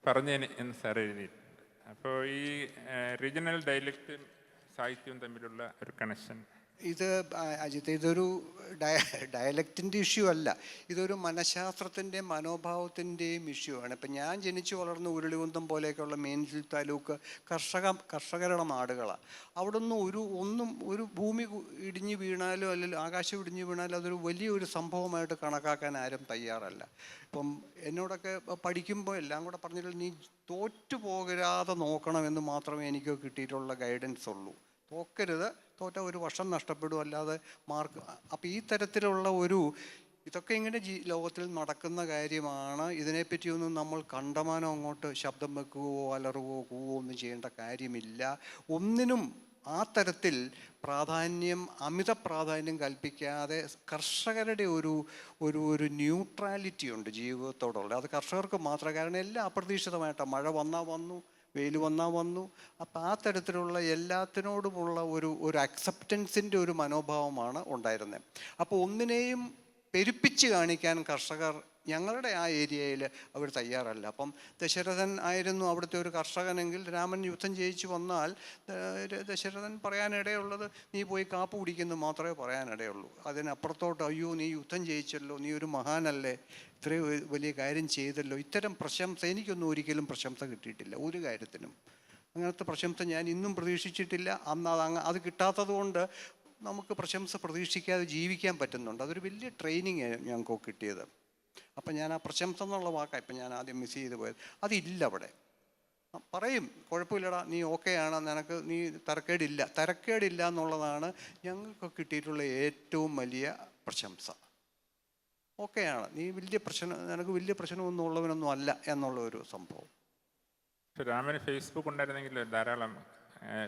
പറഞ്ഞേനെ എന്ന് സാർ എഴുതിയിട്ടുണ്ട്. അപ്പോൾ ഈ റീജിയണൽ ഡയലക്റ്റും സാഹിത്യവും തമ്മിലുള്ള ഒരു കണക്ഷൻ ഇത് അജിത്ത്, ഇതൊരു ഡയലക്റ്റിൻ്റെ ഇഷ്യൂ അല്ല, ഇതൊരു മനഃശാസ്ത്രത്തിൻ്റെയും മനോഭാവത്തിൻ്റെയും ഇഷ്യൂ ആണ്. ഇപ്പം ഞാൻ ജനിച്ചു വളർന്ന ഉരുളികുന്തം പോലെയൊക്കെയുള്ള മീൻസിൽ താലൂക്ക് കർഷകരുടെ നാടുകളാണ്. അവിടെ ഒന്നും ഒരു ഭൂമി ഇടിഞ്ഞു വീണാലോ അല്ലെങ്കിൽ ആകാശം ഇടിഞ്ഞു വീണാലോ അതൊരു വലിയൊരു സംഭവമായിട്ട് കണക്കാക്കാൻ ആരും തയ്യാറല്ല. ഇപ്പം എന്നോടൊക്കെ പഠിക്കുമ്പോൾ എല്ലാം കൂടെ പറഞ്ഞിട്ട് നീ തോറ്റു പോകരാതെ നോക്കണമെന്ന് മാത്രമേ എനിക്ക് കിട്ടിയിട്ടുള്ള ഗൈഡൻസ് ഉള്ളൂ. തോക്കരുത്, തോറ്റ ഒരു വർഷം നഷ്ടപ്പെടും, അല്ലാതെ മാർക്ക്. അപ്പം ഈ തരത്തിലുള്ള ഇതൊക്കെ ഇങ്ങനെ ലോകത്തിൽ നടക്കുന്ന കാര്യമാണ്. ഇതിനെപ്പറ്റിയൊന്നും നമ്മൾ കണ്ടമാനം അങ്ങോട്ട് ശബ്ദം വെക്കുകയോ അലറുകയോ കൂവോ ഒന്നും ചെയ്യേണ്ട കാര്യമില്ല. ഒന്നിനും ആ തരത്തിൽ അമിത പ്രാധാന്യം കൽപ്പിക്കാതെ കർഷകരുടെ ഒരു ന്യൂട്രാലിറ്റി ഉണ്ട് ജീവിതത്തോടുള്ള. അത് കർഷകർക്ക് മാത്രമേ, കാരണം എല്ലാം അപ്രതീക്ഷിതമായിട്ടാണ്. മഴ വന്നാൽ വന്നു, വെയിൽ വന്നാൽ വന്നു. അപ്പം ആ തരത്തിലുള്ള എല്ലാത്തിനോടുമുള്ള ഒരു അക്സെപ്റ്റൻസിൻ്റെ ഒരു മനോഭാവമാണ് ഉണ്ടായിരുന്നത്. അപ്പോൾ ഒന്നിനെയും പെരുപ്പിച്ച് കാണിക്കാൻ കർഷകർ ഞങ്ങളുടെ ആ ഏരിയയിൽ അവർ തയ്യാറല്ല. അപ്പം ദശരഥൻ ആയിരുന്നു അവിടുത്തെ ഒരു കർഷകനെങ്കിൽ രാമൻ യുദ്ധം ജയിച്ചു വന്നാൽ ദശരഥൻ പറയാനിടയുള്ളത് നീ പോയി കാപ്പ് കുടിക്കുന്നു മാത്രമേ പറയാനിടയുള്ളൂ. അതിനപ്പുറത്തോട്ട് അയ്യോ നീ യുദ്ധം ജയിച്ചല്ലോ, നീ ഒരു മഹാനല്ലേ, ഇത്രയും വലിയ കാര്യം ചെയ്തല്ലോ, ഇത്തരം പ്രശംസ എനിക്കൊന്നും ഒരിക്കലും പ്രശംസ കിട്ടിയിട്ടില്ല ഒരു കാര്യത്തിനും. അങ്ങനത്തെ പ്രശംസ ഞാൻ ഇന്നും പ്രതീക്ഷിച്ചിട്ടില്ല. അത് കിട്ടാത്തത് കൊണ്ട് നമുക്ക് പ്രശംസ പ്രതീക്ഷിക്കാതെ ജീവിക്കാൻ പറ്റുന്നുണ്ട്. അതൊരു വലിയ ട്രെയിനിങ് ഞങ്ങൾക്ക് കിട്ടിയത്. അപ്പം ഞാൻ ആ പ്രശംസ എന്നുള്ള വാക്കാണ് ഇപ്പം ഞാൻ ആദ്യം മിസ് ചെയ്ത് പോയത്. അതില്ല അവിടെ. പറയും കുഴപ്പമില്ലടാ, നീ ഓക്കെയാണ്, നിനക്ക് നീ തരക്കേടില്ല എന്നുള്ളതാണ് ഞങ്ങൾക്ക് കിട്ടിയിട്ടുള്ള ഏറ്റവും വലിയ പ്രശംസ. ഓക്കെയാണ്, നീ നിനക്ക് വലിയ പ്രശ്നമൊന്നും ഉള്ളവനൊന്നും അല്ല എന്നുള്ള ഒരു സംഭവം. രാമന് ഫേസ്ബുക്ക് ഉണ്ടായിരുന്നെങ്കിൽ ധാരാളം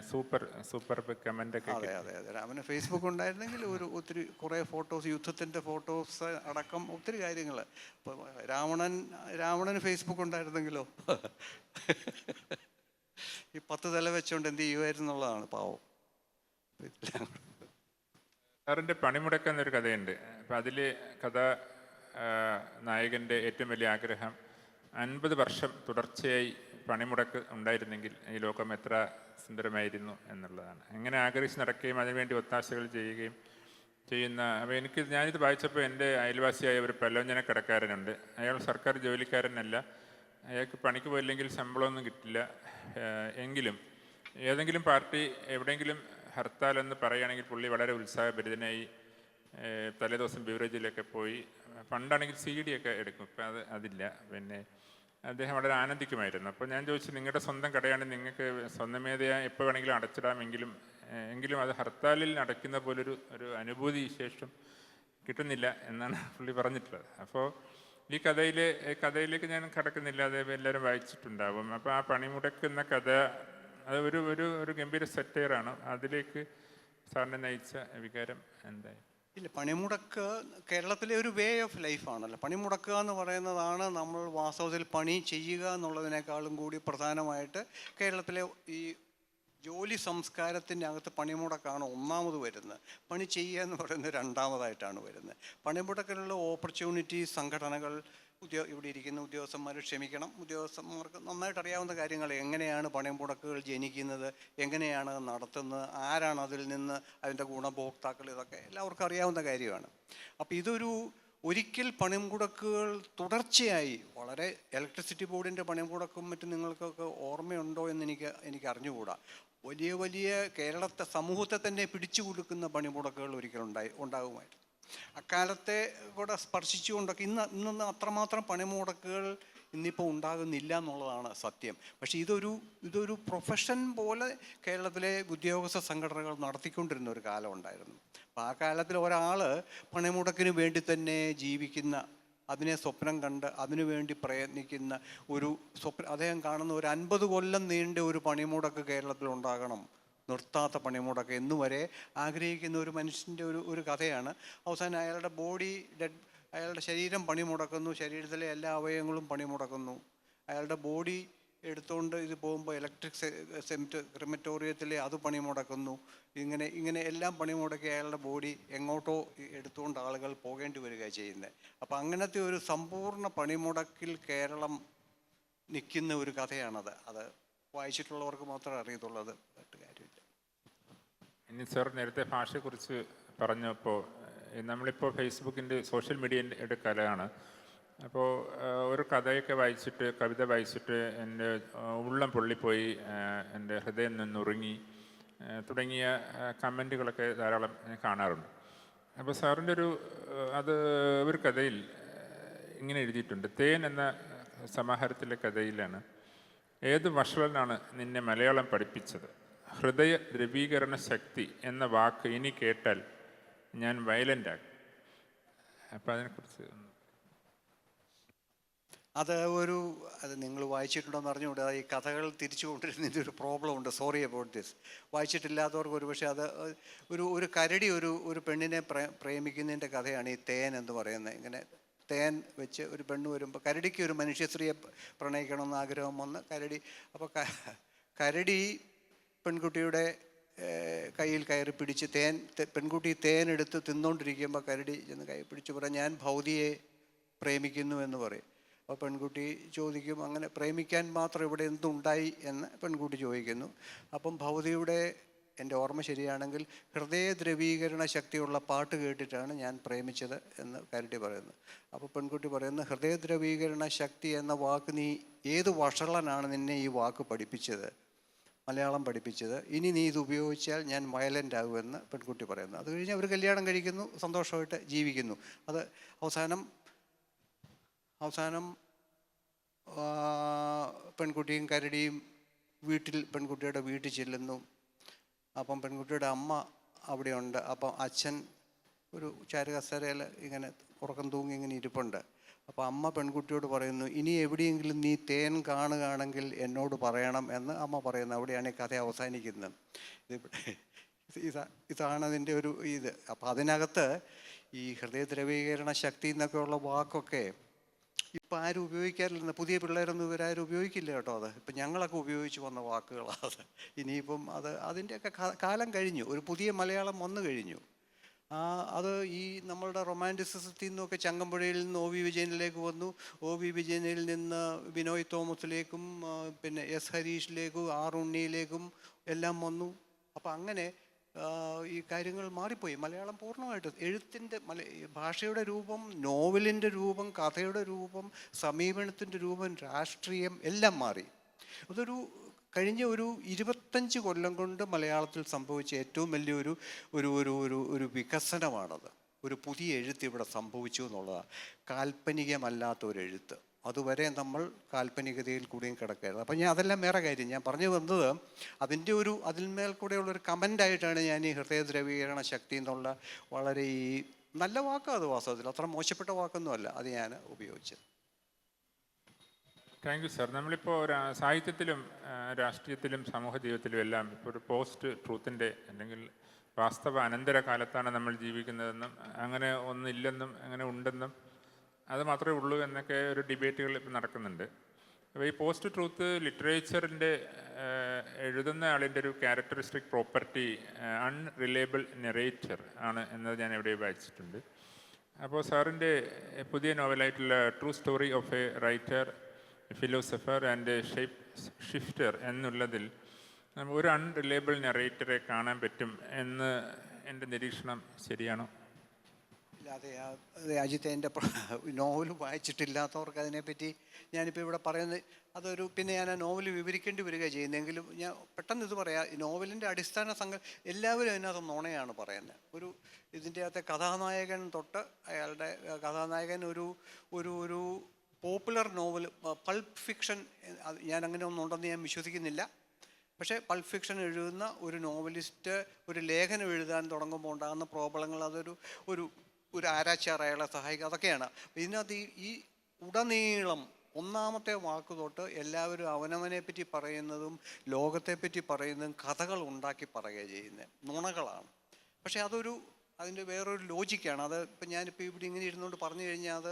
സൂപ്പർ കമൻ്റ് ഒക്കെ. അതെ, രാമന് ഫേസ്ബുക്ക് ഉണ്ടായിരുന്നെങ്കിൽ ഒത്തിരി കുറേ ഫോട്ടോസ്, യുദ്ധത്തിൻ്റെ ഫോട്ടോസ് അടക്കം ഒത്തിരി കാര്യങ്ങൾ. ഇപ്പോൾ രാവണന് ഫേസ്ബുക്ക് ഉണ്ടായിരുന്നെങ്കിലോ ഈ 10 തല വെച്ചോണ്ട് എന്ത് ചെയ്യുമായിരുന്നു എന്നുള്ളതാണ് പാവം. സാറിൻ്റെ പണിമുടക്ക് എന്നൊരു കഥയുണ്ട്. അപ്പം അതിൽ നായകൻ്റെ ഏറ്റവും വലിയ ആഗ്രഹം 50 വർഷം തുടർച്ചയായി പണിമുടക്ക് ഉണ്ടായിരുന്നെങ്കിൽ ഈ ലോകം എത്ര സുന്ദരമായിരുന്നു എന്നുള്ളതാണ്. അങ്ങനെ ആഗ്രഹിച്ച് നടക്കുകയും അതിനുവേണ്ടി ഒത്താശകൾ ചെയ്യുകയും ചെയ്യുന്ന. അപ്പോൾ ഞാനിത് വായിച്ചപ്പോൾ എൻ്റെ അയൽവാസിയായ ഒരു പല്ലോഞ്ചന കടക്കാരനുണ്ട്. അയാൾ സർക്കാർ ജോലിക്കാരനല്ല, അയാൾക്ക് പണിക്ക് പോയില്ലെങ്കിൽ ശമ്പളമൊന്നും കിട്ടില്ല. എങ്കിലും ഏതെങ്കിലും പാർട്ടി എവിടെയെങ്കിലും ഹർത്താൽ എന്ന് പറയുകയാണെങ്കിൽ പുള്ളി വളരെ ഉത്സാഹഭരിതനായി തലേദിവസം ബിവറേജിലൊക്കെ പോയി, പണ്ടാണെങ്കിൽ CD ഒക്കെ എടുക്കും, ഇപ്പം അതില്ല. പിന്നെ അദ്ദേഹം വളരെ ആനന്ദിക്കുമായിരുന്നു. അപ്പോൾ ഞാൻ ചോദിച്ചു, നിങ്ങളുടെ സ്വന്തം കടയാണെങ്കിൽ നിങ്ങൾക്ക് സ്വന്തമേധയാ എപ്പോൾ വേണമെങ്കിലും എങ്കിലും അത് ഹർത്താലിൽ അടയ്ക്കുന്ന പോലൊരു അനുഭൂതി ശേഷം കിട്ടുന്നില്ല എന്നാണ് പുള്ളി പറഞ്ഞിട്ടുള്ളത്. അപ്പോൾ ഈ കഥയിലേക്ക് ഞാൻ കടക്കുന്നില്ല, അത് എല്ലാവരും വായിച്ചിട്ടുണ്ടാവും. അപ്പോൾ ആ പണിമുടക്കുന്ന കഥ അത് ഒരു ഗംഭീര സെറ്റയറാണ്. അതിലേക്ക് സാറിനെ നയിച്ച വികാരം എന്തായി? ഇല്ല, പണിമുടക്ക് കേരളത്തിലെ ഒരു വേ ഓഫ് ലൈഫാണല്ലോ. പണിമുടക്കുക എന്ന് പറയുന്നതാണ് നമ്മൾ വാസ്തവത്തിൽ പണി ചെയ്യുക എന്നുള്ളതിനേക്കാളും കൂടി പ്രധാനമായിട്ട് കേരളത്തിലെ ഈ ജോലി സംസ്കാരത്തിൻ്റെ അകത്ത് പണിമുടക്കാണ് ഒന്നാമത് വരുന്നത്. പണി ചെയ്യുക എന്ന് പറയുന്നത് രണ്ടാമതായിട്ടാണ് വരുന്നത്. പണിമുടക്കിലുള്ള ഓപ്പർച്യൂണിറ്റി സംഘടനകൾ ഇവിടെ ഇരിക്കുന്ന ഉദ്യോഗസ്ഥന്മാർ ഉദ്യോഗസ്ഥന്മാർക്ക് നന്നായിട്ട് അറിയാവുന്ന കാര്യങ്ങൾ. എങ്ങനെയാണ് പണിമുടക്കുകൾ ജനിക്കുന്നത്, എങ്ങനെയാണ് നടത്തുന്നത്, ആരാണ് അതിൽ നിന്ന് അതിൻ്റെ ഗുണഭോക്താക്കൾ, ഇതൊക്കെ എല്ലാവർക്കും അറിയാവുന്ന കാര്യമാണ്. അപ്പോൾ ഒരിക്കൽ പണിമുടക്കുകൾ തുടർച്ചയായി വളരെ ഇലക്ട്രിസിറ്റി ബോർഡിൻ്റെ പണിമുടക്കും മറ്റും നിങ്ങൾക്കൊക്കെ ഓർമ്മയുണ്ടോ എന്ന് എനിക്ക് അറിഞ്ഞുകൂടാ. വലിയ കേരളത്തെ സമൂഹത്തെ തന്നെ പിടിച്ചു കുലുക്കുന്ന പണിമുടക്കുകൾ ഒരിക്കലും ഉണ്ടാകുമായിരുന്നു. അക്കാലത്തെ കൂടെ സ്പർശിച്ചുകൊണ്ടൊക്കെ ഇന്ന് അത്രമാത്രം പണിമുടക്കുകൾ ഇന്നിപ്പോൾ ഉണ്ടാകുന്നില്ല എന്നുള്ളതാണ് സത്യം. പക്ഷേ ഇതൊരു പ്രൊഫഷൻ പോലെ കേരളത്തിലെ ഉദ്യോഗസ്ഥ സംഘടനകൾ നടത്തിക്കൊണ്ടിരുന്ന ഒരു കാലം ഉണ്ടായിരുന്നു. അപ്പോൾ ആ കാലത്തിൽ ഒരാൾ പണിമുടക്കിന് വേണ്ടി തന്നെ ജീവിക്കുന്ന, അതിനെ സ്വപ്നം കണ്ട് അതിനുവേണ്ടി പ്രയത്നിക്കുന്ന അദ്ദേഹം കാണുന്ന ഒരു 50 കൊല്ലം നീണ്ട ഒരു പണിമുടക്ക് കേരളത്തിൽ ഉണ്ടാകണം, നിർത്താത്ത പണിമുടക്ക് എന്നുവരെ ആഗ്രഹിക്കുന്ന ഒരു മനുഷ്യൻ്റെ ഒരു കഥയാണ്. അവസാനം അയാളുടെ ശരീരം പണിമുടക്കുന്നു, ശരീരത്തിലെ എല്ലാ അവയവങ്ങളും പണിമുടക്കുന്നു. അയാളുടെ ബോഡി എടുത്തുകൊണ്ട് ഇത് പോകുമ്പോൾ ഇലക്ട്രിക് ക്രിമറ്റോറിയത്തിലെ അത് പണിമുടക്കുന്നു. ഇങ്ങനെ എല്ലാം പണിമുടക്കി അയാളുടെ ബോഡി എങ്ങോട്ടോ എടുത്തുകൊണ്ട് ആളുകൾ പോകേണ്ടി വരിക ചെയ്യുന്നത്. അപ്പം അങ്ങനത്തെ ഒരു സമ്പൂർണ്ണ പണിമുടക്കിൽ കേരളം നിൽക്കുന്ന ഒരു കഥയാണത്. അത് വായിച്ചിട്ടുള്ളവർക്ക് മാത്രമേ അറിയത്തുള്ളൂ, അത് കാര്യമില്ല. ഇനി സാർ നേരത്തെ ഭാഷയെക്കുറിച്ച് പറഞ്ഞപ്പോൾ നമ്മളിപ്പോൾ ഫേസ്ബുക്കിൻ്റെ സോഷ്യൽ മീഡിയയുടെ കാലമാണ്. അപ്പോൾ ഒരു കവിത വായിച്ചിട്ട് എൻ്റെ ഉള്ളം പൊള്ളിപ്പോയി, എൻ്റെ ഹൃദയം നിന്നുറങ്ങി തുടങ്ങിയ കമൻറ്റുകളൊക്കെ ധാരാളം ഞാൻ കാണാറുണ്ട്. അപ്പോൾ സാറിൻ്റെ ഒരു കഥയിൽ ഇങ്ങനെ എഴുതിയിട്ടുണ്ട്. തേൻ എന്ന സമാഹാരത്തിലെ കഥയിലാണ്, ഏത് വഷളനാണ് നിന്നെ മലയാളം പഠിപ്പിച്ചത്? ഹൃദയ ദ്രവീകരണ ശക്തി എന്ന വാക്ക് ഇനി കേട്ടാൽ ഞാൻ വയലൻ്റാകും. അപ്പം അതിനെക്കുറിച്ച് അത് നിങ്ങൾ വായിച്ചിട്ടുണ്ടോയെന്ന് അറിഞ്ഞുകൂടാ. ഈ കഥകൾ തിരിച്ചു കൊണ്ടിരുന്നതിൻ്റെ ഒരു പ്രോബ്ലം ഉണ്ട്. Sorry about this. വായിച്ചിട്ടില്ലാത്തവർക്ക് ഒരുപക്ഷെ അത് ഒരു കരടി ഒരു പെണ്ണിനെ പ്രേമിക്കുന്നതിൻ്റെ കഥയാണ് ഈ തേൻ എന്ന് പറയുന്നത്. ഇങ്ങനെ തേൻ വെച്ച് ഒരു പെണ്ണ് വരുമ്പോൾ കരടിക്ക് ഒരു മനുഷ്യസ്ത്രീയെ പ്രണയിക്കണമെന്ന് ആഗ്രഹം വന്ന് കരടി പെൺകുട്ടിയുടെ കയ്യിൽ കയറി പിടിച്ച് പെൺകുട്ടി തേൻ എടുത്ത് തിന്നുകൊണ്ടിരിക്കുമ്പോൾ കരടി ചെന്ന് കൈ പിടിച്ച് പറയും, ഞാൻ ഭൗതിയെ പ്രേമിക്കുന്നു എന്ന് പറയും. അപ്പോൾ പെൺകുട്ടി ചോദിക്കും, അങ്ങനെ പ്രേമിക്കാൻ മാത്രം ഇവിടെ എന്തുണ്ടായി എന്ന് പെൺകുട്ടി ചോദിക്കുന്നു. അപ്പം ഭൗതിയുടെ, എൻ്റെ ഓർമ്മ ശരിയാണെങ്കിൽ, ഹൃദയ ദ്രവീകരണ ശക്തിയുള്ള പാട്ട് കേട്ടിട്ടാണ് ഞാൻ പ്രേമിച്ചത് എന്ന് കരടി പറയുന്നു. അപ്പോൾ പെൺകുട്ടി പറയുന്നു, ഹൃദയ ദ്രവീകരണ ശക്തി എന്ന വാക്ക് നീ ഏത് വഷളനാണ് നിന്നെ ഈ വാക്ക് പഠിപ്പിച്ചത്, മലയാളം പഠിപ്പിച്ചത്? ഇനി നീ ഇത് ഉപയോഗിച്ചാൽ ഞാൻ വയലൻ്റ് ആകുമെന്ന് പെൺകുട്ടി പറയുന്നു. അത് കഴിഞ്ഞ് അവർ കല്യാണം കഴിക്കുന്നു, സന്തോഷമായിട്ട് ജീവിക്കുന്നു. അത് അവസാനം പെൺകുട്ടിയും കരടിയും പെൺകുട്ടിയുടെ വീട്ടിൽ ചെല്ലുന്നു. അപ്പം പെൺകുട്ടിയുടെ അമ്മ അവിടെയുണ്ട്. അപ്പം അച്ഛൻ ഒരു ചാരുകസേരയിൽ ഇങ്ങനെ ഉറക്കം തൂങ്ങി ഇങ്ങനെ ഇരിപ്പുണ്ട്. അപ്പോൾ അമ്മ പെൺകുട്ടിയോട് പറയുന്നു, ഇനി എവിടെയെങ്കിലും നീ തേൻ കാണുകയാണെങ്കിൽ എന്നോട് പറയണം എന്ന് അമ്മ പറയുന്നു. അവിടെയാണ് ഈ കഥ അവസാനിക്കുന്നത്. ഇതാണ് അതിൻ്റെ ഒരു ഇത്. അപ്പം അതിനകത്ത് ഈ ഹൃദയദ്രവീകരണ ശക്തി എന്നൊക്കെയുള്ള വാക്കൊക്കെ ഇപ്പം ആരും ഉപയോഗിക്കാറില്ല. പുതിയ പിള്ളേരൊന്നും ഇവരാരും ഉപയോഗിക്കില്ല കേട്ടോ. അത് ഇപ്പം ഞങ്ങളൊക്കെ ഉപയോഗിച്ച് വന്ന വാക്കുകളാണ് അത്. ഇനിയിപ്പം അതിൻ്റെയൊക്കെ കാലം കഴിഞ്ഞു. ഒരു പുതിയ മലയാളം വന്നു കഴിഞ്ഞു. അത് ഈ നമ്മളുടെ റൊമാൻറ്റിസിസത്തിൽ നിന്നൊക്കെ ചങ്ങമ്പുഴയിൽ നിന്ന് ഒ വി വിജയനിലേക്ക് വന്നു. ഒ വി വിജയനിൽ നിന്ന് ബിനോയ് തോമസിലേക്കും പിന്നെ എസ് ഹരീഷിലേക്കും ആർ ഉണ്ണിയിലേക്കും എല്ലാം വന്നു. അപ്പം അങ്ങനെ ഈ കാര്യങ്ങൾ മാറിപ്പോയി. മലയാളം പൂർണ്ണമായിട്ട് എഴുത്തിൻ്റെ ഭാഷയുടെ രൂപം, നോവലിൻ്റെ രൂപം, കഥയുടെ രൂപം, സമീപനത്തിൻ്റെ രൂപം, രാഷ്ട്രീയം എല്ലാം മാറി. അതൊരു കഴിഞ്ഞ ഒരു 25 കൊല്ലം കൊണ്ട് മലയാളത്തിൽ സംഭവിച്ച ഏറ്റവും വലിയൊരു ഒരു ഒരു ഒരു ഒരു വികസനമാണത്. ഒരു പുതിയ എഴുത്ത് ഇവിടെ സംഭവിച്ചു എന്നുള്ളതാണ്. കാൽപ്പനികമല്ലാത്തൊരെഴുത്ത്. അതുവരെ നമ്മൾ കാൽപ്പനികതയിൽ കൂടിയും കിടക്കുകയായിരുന്നു. അപ്പം ഞാൻ അതെല്ലാം വേറെ കാര്യം. ഞാൻ പറഞ്ഞു വന്നത് അതിന്മേൽ കൂടെയുള്ളൊരു കമൻ്റായിട്ടാണ് ഞാൻ ഈ ഹൃദയദ്രവീകരണ ശക്തി എന്നുള്ള വളരെ ഈ നല്ല വാക്കാണ് അത്. വാസ്തവത്തിൽ അത്ര മോശപ്പെട്ട വാക്കൊന്നുമല്ല അത് ഞാൻ ഉപയോഗിച്ചത്. Thank you sir. നമ്മളിപ്പോൾ സാഹിത്യത്തിലും രാഷ്ട്രീയത്തിലും സമൂഹ ജീവിതത്തിലും എല്ലാം ഇപ്പോൾ ഒരു പോസ്റ്റ് ട്രൂത്തിൻ്റെ അല്ലെങ്കിൽ വാസ്തവ അനന്തര കാലത്താണ് നമ്മൾ ജീവിക്കുന്നതെന്നും അങ്ങനെ ഒന്നില്ലെന്നും അങ്ങനെ ഉണ്ടെന്നും അത് മാത്രമേ ഉള്ളൂ എന്നൊക്കെ ഒരു ഡിബേറ്റുകൾ ഇപ്പോൾ നടക്കുന്നുണ്ട്. അപ്പോൾ ഈ പോസ്റ്റ് ട്രൂത്ത് ലിറ്ററേച്ചറിൻ്റെ എഴുതുന്ന ആളിൻ്റെ ഒരു ക്യാരക്ടറിസ്റ്റിക് പ്രോപ്പർട്ടി അൺറിലയബിൾ നെറേറ്റർ ആണ് എന്നത് ഞാൻ എവിടെയോ വായിച്ചിട്ടുണ്ട്. അപ്പോൾ സാറിൻ്റെ പുതിയ നോവലായിട്ടുള്ള true story of a writer, philosopher and shape shifter എന്നുള്ളതിൽ ഒരു അൺറിലയബിൾ നെറേറ്ററെ കാണാൻ പറ്റും എന്ന് എൻ്റെ നിരീക്ഷണം ശരിയാണോ? അതെ അജിത്ത്, എൻ്റെ നോവൽ വായിച്ചിട്ടില്ലാത്തവർക്ക് അതിനെപ്പറ്റി ഞാനിപ്പോൾ ഇവിടെ പറയുന്നത് പിന്നെ ഞാൻ ആ നോവൽ വിവരിക്കേണ്ടി വരിക ചെയ്യുന്നെങ്കിലും ഞാൻ പെട്ടെന്ന് ഇത് പറയാം. നോവലിൻ്റെ അടിസ്ഥാന എല്ലാവരും അതിനകത്ത് നുണയാണ് പറയുന്നത്. ഇതിൻ്റെ അകത്തെ കഥാനായകൻ തൊട്ട് അയാളുടെ കഥാനായകൻ ഒരു പോപ്പുലർ നോവൽ, പൾപ്പ് ഫിക്ഷൻ, ഞാൻ അങ്ങനെ ഒന്നുണ്ടെന്ന് ഞാൻ വിശ്വസിക്കുന്നില്ല. പക്ഷേ പൾപ്പ് ഫിക്ഷൻ എഴുതുന്ന ഒരു നോവലിസ്റ്റ് ഒരു ലേഖനം എഴുതാൻ തുടങ്ങുമ്പോൾ ഉണ്ടാകുന്ന പ്രോബ്ലങ്ങൾ ഒരു ആരാച്ചാർ അയാളെ സഹായിക്കുക, അതൊക്കെയാണ്. ഇതിനകത്ത് ഈ ഉടനീളം ഒന്നാമത്തെ വാക്ക് തൊട്ട് എല്ലാവരും അവനവനെ പറ്റി പറയുന്നതും ലോകത്തെപ്പറ്റി പറയുന്നതും കഥകൾ ഉണ്ടാക്കി പറയുക ചെയ്യുന്നത് നുണകളാണ്. പക്ഷേ അതിൻ്റെ വേറൊരു ലോജിക്കാണ്. ഇപ്പം ഞാനിപ്പോൾ ഇവിടെ ഇങ്ങനെ ഇരുന്നുകൊണ്ട് പറഞ്ഞു കഴിഞ്ഞാൽ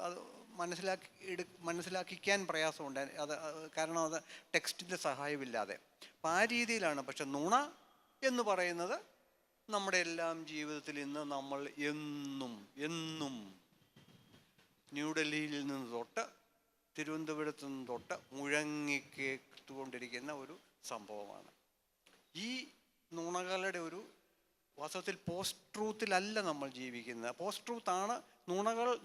അത് മനസ്സിലാക്കിക്കാൻ പ്രയാസമുണ്ട്. കാരണം അത് ടെക്സ്റ്റിൻ്റെ സഹായമില്ലാതെ. അപ്പം ആ രീതിയിലാണ്. പക്ഷെ നുണ എന്ന് പറയുന്നത് നമ്മുടെ എല്ലാം ജീവിതത്തിൽ ഇന്ന് നമ്മൾ എന്നും ന്യൂഡൽഹിയിൽ നിന്ന് തൊട്ട് തിരുവനന്തപുരത്ത് നിന്ന് തൊട്ട് മുഴങ്ങിക്കേട്ടുകൊണ്ടിരിക്കുന്ന ഒരു സംഭവമാണ്. ഈ നുണകളുടെ വാസ്തവത്തിൽ പോസ്റ്റ് ട്രൂത്തിലല്ല നമ്മൾ ജീവിക്കുന്നത്. പോസ്റ്റ് ട്രൂത്താണ്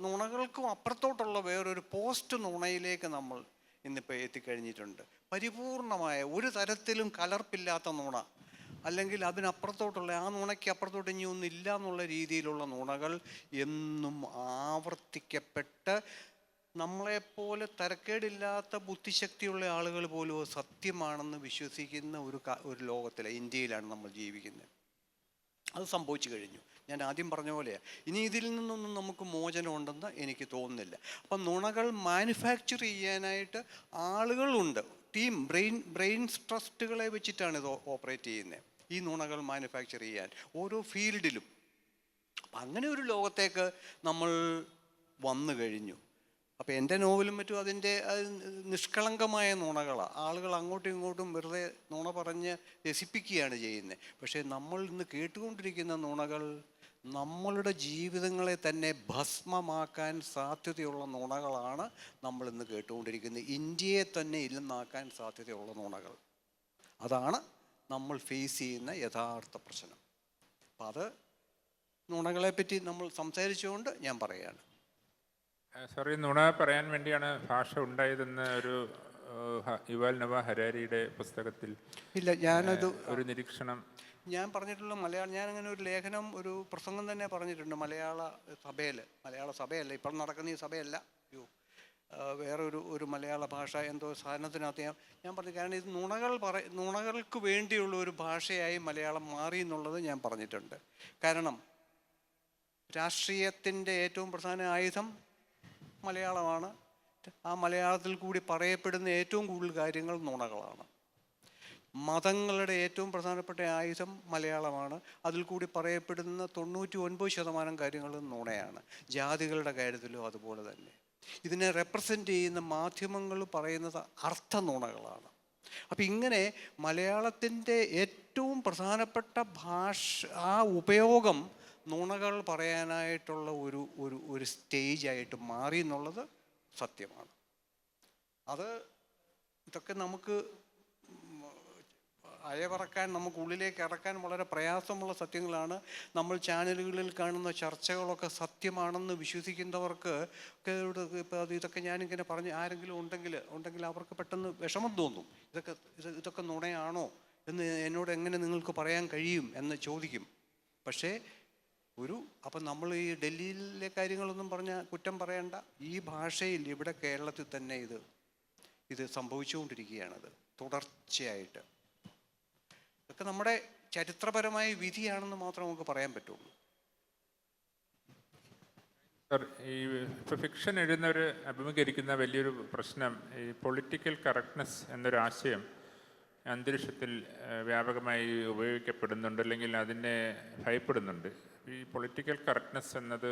നുണകൾക്കും അപ്പുറത്തോട്ടുള്ള വേറൊരു പോസ്റ്റ് നുണയിലേക്ക് നമ്മൾ ഇന്നിപ്പോൾ എത്തിക്കഴിഞ്ഞിട്ടുണ്ട്. പരിപൂർണമായ ഒരു തരത്തിലും കലർപ്പില്ലാത്ത നുണ, അല്ലെങ്കിൽ അതിനപ്പുറത്തോട്ടുള്ള ആ നുണയ്ക്ക് അപ്പുറത്തോട്ട് ഇനി ഒന്നില്ല എന്നുള്ള രീതിയിലുള്ള നുണകൾ എന്നും ആവർത്തിക്കപ്പെട്ട് നമ്മളെപ്പോലെ തരക്കേടില്ലാത്ത ബുദ്ധിശക്തിയുള്ള ആളുകൾ പോലും സത്യമാണെന്ന് വിശ്വസിക്കുന്ന ഒരു ലോകത്തിലാണ്, ഇന്ത്യയിലാണ് നമ്മൾ ജീവിക്കുന്നത്. അത് സംഭവിച്ചു കഴിഞ്ഞു. ഞാൻ ആദ്യം പറഞ്ഞ പോലെയാണ്. ഇനി ഇതിൽ നിന്നൊന്നും നമുക്ക് മോചനം ഉണ്ടെന്ന് എനിക്ക് തോന്നുന്നില്ല. അപ്പം നുണകൾ മാനുഫാക്ചർ ചെയ്യാനായിട്ട് ആളുകളുണ്ട്. ബ്രെയിൻ ട്രസ്റ്റുകളെ വെച്ചിട്ടാണ് ഇത് ഓപ്പറേറ്റ് ചെയ്യുന്നത്, ഈ നുണകൾ മാനുഫാക്ചർ ചെയ്യാൻ ഓരോ ഫീൽഡിലും. അപ്പം അങ്ങനെ ഒരു ലോകത്തേക്ക് നമ്മൾ വന്നു കഴിഞ്ഞു. അപ്പോൾ എൻ്റെ നോവലും മറ്റും അതിൻ്റെ നിഷ്കളങ്കമായ നുണകളാണ്. ആളുകൾ അങ്ങോട്ടും ഇങ്ങോട്ടും വെറുതെ നുണ പറഞ്ഞ് രസിപ്പിക്കുകയാണ് ചെയ്യുന്നത്. പക്ഷേ നമ്മൾ ഇന്ന് കേട്ടുകൊണ്ടിരിക്കുന്ന നുണകൾ നമ്മളുടെ ജീവിതങ്ങളെ തന്നെ ഭസ്മമാക്കാൻ സാധ്യതയുള്ള നുണകളാണ് നമ്മളിന്ന് കേട്ടുകൊണ്ടിരിക്കുന്നത്. ഇന്ത്യയെ തന്നെ ഇല്ലെന്നാക്കാൻ സാധ്യതയുള്ള നുണകൾ. അതാണ് നമ്മൾ ഫേസ് ചെയ്യുന്ന യഥാർത്ഥ പ്രശ്നം. അപ്പം അത് നുണകളെപ്പറ്റി നമ്മൾ സംസാരിച്ചുകൊണ്ട് ഞാൻ പറയുകയാണ്. സാറി, നുണ പറയാൻ വേണ്ടിയാണ് ഭാഷ ഉണ്ടായതെന്ന് ഒരു യുവാൽ നോവ ഹരാരിയുടെ പുസ്തകത്തിൽ ഒരു നിരീക്ഷണം ഞാൻ പറഞ്ഞിട്ടുള്ള ഞാനങ്ങനെ ഒരു ലേഖനം, ഒരു പ്രസംഗം തന്നെ പറഞ്ഞിട്ടുണ്ട് മലയാള സഭയല്ല, ഇപ്പം നടക്കുന്ന ഈ സഭയല്ല, വേറൊരു മലയാള ഭാഷ എന്തോ സാധനത്തിനകത്ത് ഞാൻ പറഞ്ഞു. കാരണം ഇത് നുണകൾക്ക് വേണ്ടിയുള്ള ഒരു ഭാഷയായി മലയാളം മാറി എന്നുള്ളത് ഞാൻ പറഞ്ഞിട്ടുണ്ട്. കാരണം രാഷ്ട്രീയത്തിൻ്റെ ഏറ്റവും പ്രധാന ആയുധം മലയാളമാണ്. ആ മലയാളത്തിൽ കൂടി പറയപ്പെടുന്ന ഏറ്റവും കൂടുതൽ കാര്യങ്ങൾ നുണകളാണ്. മതങ്ങളുടെ ഏറ്റവും പ്രധാനപ്പെട്ട ആയുധം മലയാളമാണ്. അതിൽ കൂടി പറയപ്പെടുന്ന 99% കാര്യങ്ങളും നുണയാണ്. ജാതികളുടെ കാര്യത്തിലും അതുപോലെ തന്നെ. ഇതിനെ റെപ്രസെൻ്റ് ചെയ്യുന്ന മാധ്യമങ്ങൾ പറയുന്നത് അർത്ഥ നുണകളാണ്. അപ്പം ഇങ്ങനെ മലയാളത്തിൻ്റെ ഏറ്റവും പ്രധാനപ്പെട്ട ആ ഉപയോഗം നുണകൾ പറയാനായിട്ടുള്ള ഒരു സ്റ്റേജായിട്ട് മാറി എന്നുള്ളത് സത്യമാണ്. ഇതൊക്കെ നമുക്ക് അയവിറക്കാൻ, നമുക്ക് ഉള്ളിലേക്ക് ഇറക്കാൻ വളരെ പ്രയാസമുള്ള സത്യങ്ങളാണ്. നമ്മൾ ചാനലുകളിൽ കാണുന്ന ചർച്ചകളൊക്കെ സത്യമാണെന്ന് വിശ്വസിക്കുന്നവർക്ക് ഇപ്പോൾ ഇതൊക്കെ ഞാനിങ്ങനെ പറഞ്ഞ് ആരെങ്കിലും ഉണ്ടെങ്കിൽ അവർക്ക് പെട്ടെന്ന് വിഷമം തോന്നും. ഇതൊക്കെ നുണയാണോ എന്ന് എന്നോട് എങ്ങനെ നിങ്ങൾക്ക് പറയാൻ കഴിയും എന്ന് ചോദിക്കും. പക്ഷേ അപ്പം നമ്മൾ ഈ ഡൽഹിയിലെ കാര്യങ്ങളൊന്നും കുറ്റം പറയേണ്ട. ഈ ഭാഷയിൽ ഇവിടെ കേരളത്തിൽ തന്നെ ഇത് സംഭവിച്ചുകൊണ്ടിരിക്കുകയാണത് തുടർച്ചയായിട്ട്. ഇതൊക്കെ നമ്മുടെ ചരിത്രപരമായ വിധിയാണെന്ന് മാത്രം നമുക്ക് പറയാൻ പറ്റുള്ളൂ. സർ, ഈ ഫിക്ഷൻ എഴുതുന്നവർ അഭിമുഖീകരിക്കുന്ന വലിയൊരു പ്രശ്നം ഈ പൊളിറ്റിക്കൽ കറക്റ്റ്നെസ് എന്നൊരു ആശയം അന്തരീക്ഷത്തിൽ വ്യാപകമായി ഉപയോഗിക്കപ്പെടുന്നുണ്ട്, അല്ലെങ്കിൽ അതിനെ ഭയപ്പെടുന്നുണ്ട്. ഈ പൊളിറ്റിക്കൽ കറക്റ്റ്നെസ് എന്നത്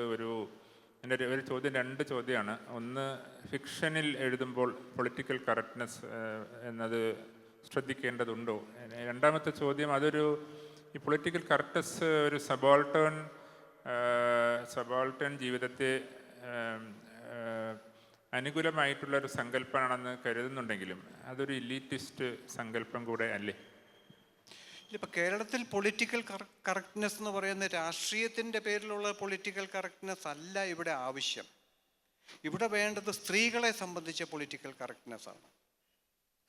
എൻ്റെ ഒരു ചോദ്യം, രണ്ട് ചോദ്യമാണ്. ഒന്ന്, ഫിക്ഷനിൽ എഴുതുമ്പോൾ പൊളിറ്റിക്കൽ കറക്റ്റ്നെസ് എന്നത് ശ്രദ്ധിക്കേണ്ടതുണ്ടോ? രണ്ടാമത്തെ ചോദ്യം, ഈ പൊളിറ്റിക്കൽ കറക്റ്റ്നെസ് ഒരു സബാൾട്ടൺ ജീവിതത്തെ അനുകൂലമായിട്ടുള്ളൊരു സങ്കല്പമാണെന്ന് കരുതുന്നുണ്ടെങ്കിലും അതൊരു ഇലീറ്റിസ്റ്റ് സങ്കല്പം കൂടെ അല്ലേ? ഇപ്പോൾ കേരളത്തിൽ പൊളിറ്റിക്കൽ കറക്റ്റ്നെസ് എന്ന് പറയുന്ന രാഷ്ട്രീയത്തിൻ്റെ പേരിലുള്ള പൊളിറ്റിക്കൽ കറക്റ്റ്നെസ് അല്ല ഇവിടെ ആവശ്യം. ഇവിടെ വേണ്ടത് സ്ത്രീകളെ സംബന്ധിച്ച പൊളിറ്റിക്കൽ കറക്റ്റ്നെസ് ആണ്.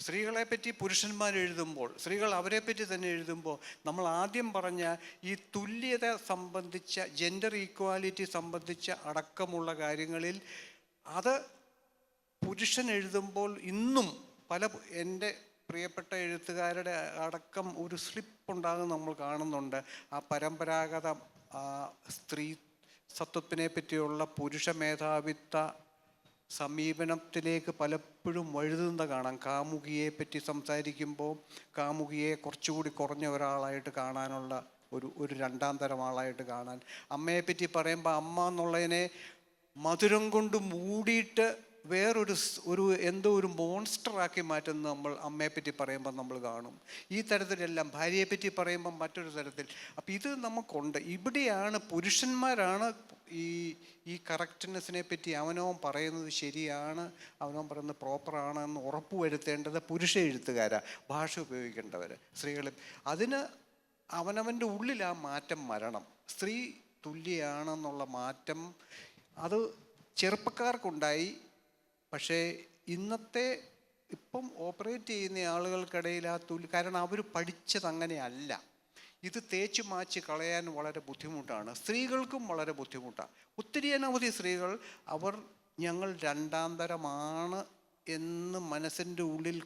സ്ത്രീകളെ പറ്റി പുരുഷന്മാർ എഴുതുമ്പോൾ, സ്ത്രീകൾ അവരെ പറ്റി തന്നെ എഴുതുമ്പോൾ, നമ്മൾ ആദ്യം പറഞ്ഞ ഈ തുല്യത സംബന്ധിച്ച, ജെൻഡർ ഈക്വാലിറ്റി സംബന്ധിച്ച അടക്കമുള്ള കാര്യങ്ങളിൽ അത് പുരുഷൻ എഴുതുമ്പോൾ ഇന്നും എൻ്റെ പ്രിയപ്പെട്ട എഴുത്തുകാരുടെ അടക്കം ഒരു സ്ലിപ്പ് ഉണ്ടാകും നമ്മൾ കാണുന്നുണ്ട്. ആ പരമ്പരാഗത സ്ത്രീ സത്വത്തിനെ പറ്റിയുള്ള പുരുഷ മേധാവിത്വ സമീപനത്തിലേക്ക് പലപ്പോഴും വഴുതുന്ന കാണാം. കാമുകിയെ പറ്റി സംസാരിക്കുമ്പോൾ കാമുകിയെ കുറച്ചുകൂടി കുറഞ്ഞ ഒരാളായിട്ട് കാണാനുള്ള ഒരു രണ്ടാം തരം ആളായിട്ട് കാണാൻ, അമ്മയെപ്പറ്റി പറയുമ്പോൾ അമ്മ എന്നുള്ളതിനെ മധുരം കൊണ്ട് മൂടിയിട്ട് എന്തോ ഒരു മോൺസ്റ്ററാക്കി മാറ്റുന്ന നമ്മൾ അമ്മയെപ്പറ്റി പറയുമ്പോൾ നമ്മൾ കാണും. ഈ തരത്തിലെല്ലാം ഭാര്യയെപ്പറ്റി പറയുമ്പോൾ മറ്റൊരു തരത്തിൽ. അപ്പം ഇത് നമുക്കുണ്ട്. ഇവിടെയാണ് പുരുഷന്മാരാണ് ഈ കറക്റ്റ്നെസ്സിനെ പറ്റി അവനവൻ പറയുന്നത് ശരിയാണ്, അവനവൻ പറയുന്നത് പ്രോപ്പറാണ് എന്ന് ഉറപ്പുവരുത്തേണ്ടത് പുരുഷ എഴുത്തുകാരാണ്, ഭാഷ ഉപയോഗിക്കേണ്ടവർ. സ്ത്രീകൾ അതിന് അവനവൻ്റെ ഉള്ളിൽ ആ മാറ്റം വരണം. സ്ത്രീ തുല്യാണെന്നുള്ള മാറ്റം അത് ചെറുപ്പക്കാർക്കുണ്ടായി. പക്ഷേ ഇപ്പം ഓപ്പറേറ്റ് ചെയ്യുന്ന ആളുകൾക്കിടയിൽ കാരണം അവർ പഠിച്ചത് അങ്ങനെയല്ല. ഇത് തേച്ച് മാച്ച് കളയാൻ വളരെ ബുദ്ധിമുട്ടാണ്. സ്ത്രീകൾക്കും വളരെ ബുദ്ധിമുട്ടാണ്. ഒത്തിരിയനവധി സ്ത്രീകൾ ഞങ്ങൾ രണ്ടാം തരമാണ് എന്ന് മനസ്സിൻ്റെ ഉള്ളിൽ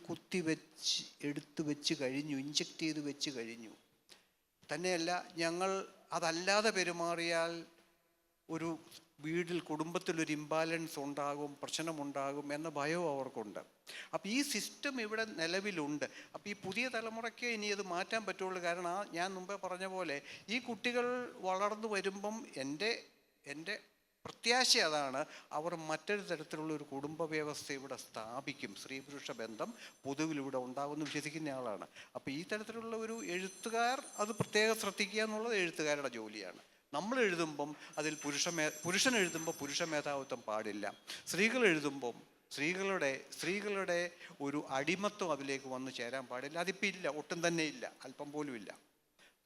എടുത്തു വെച്ച് കഴിഞ്ഞു, ഇഞ്ചക്ട് ചെയ്ത് വെച്ച് കഴിഞ്ഞു. തന്നെയല്ല, ഞങ്ങൾ അതല്ലാതെ പെരുമാറിയാൽ ഒരു വീട്ടിൽ, കുടുംബത്തിലൊരു ഇംബാലൻസ് ഉണ്ടാകും, പ്രശ്നമുണ്ടാകും എന്ന ഭയവും അവർക്കുണ്ട്. അപ്പം ഈ സിസ്റ്റം ഇവിടെ നിലവിലുണ്ട്. അപ്പം ഈ പുതിയ തലമുറയ്ക്ക് ഇനി അത് മാറ്റാൻ പറ്റുള്ളൂ. കാരണം ഞാൻ മുമ്പേ പറഞ്ഞ പോലെ ഈ കുട്ടികൾ വളർന്നു വരുമ്പം എൻ്റെ പ്രത്യാശ അതാണ്, അവർ മറ്റൊരു തരത്തിലുള്ള ഒരു കുടുംബ വ്യവസ്ഥ ഇവിടെ സ്ഥാപിക്കും. സ്ത്രീ പുരുഷ ബന്ധം പൊതുവിലിവിടെ ഉണ്ടാകുമെന്ന് വിശ്വസിക്കുന്ന ആളാണ്. അപ്പോൾ ഈ തരത്തിലുള്ള ഒരു എഴുത്തുകാർ അത് പ്രത്യേകം ശ്രദ്ധിക്കുക എന്നുള്ളത് എഴുത്തുകാരുടെ ജോലിയാണ്. നമ്മൾ എഴുതുമ്പം അതിൽ പുരുഷൻ എഴുതുമ്പോൾ പുരുഷ മേധാവിത്വം പാടില്ല. സ്ത്രീകൾ എഴുതുമ്പം സ്ത്രീകളുടെ ഒരു അടിമത്വം അതിലേക്ക് വന്നു ചേരാൻ പാടില്ല. അതിപ്പോൾ ഇല്ല, ഒട്ടും തന്നെ ഇല്ല, അല്പം പോലും ഇല്ല.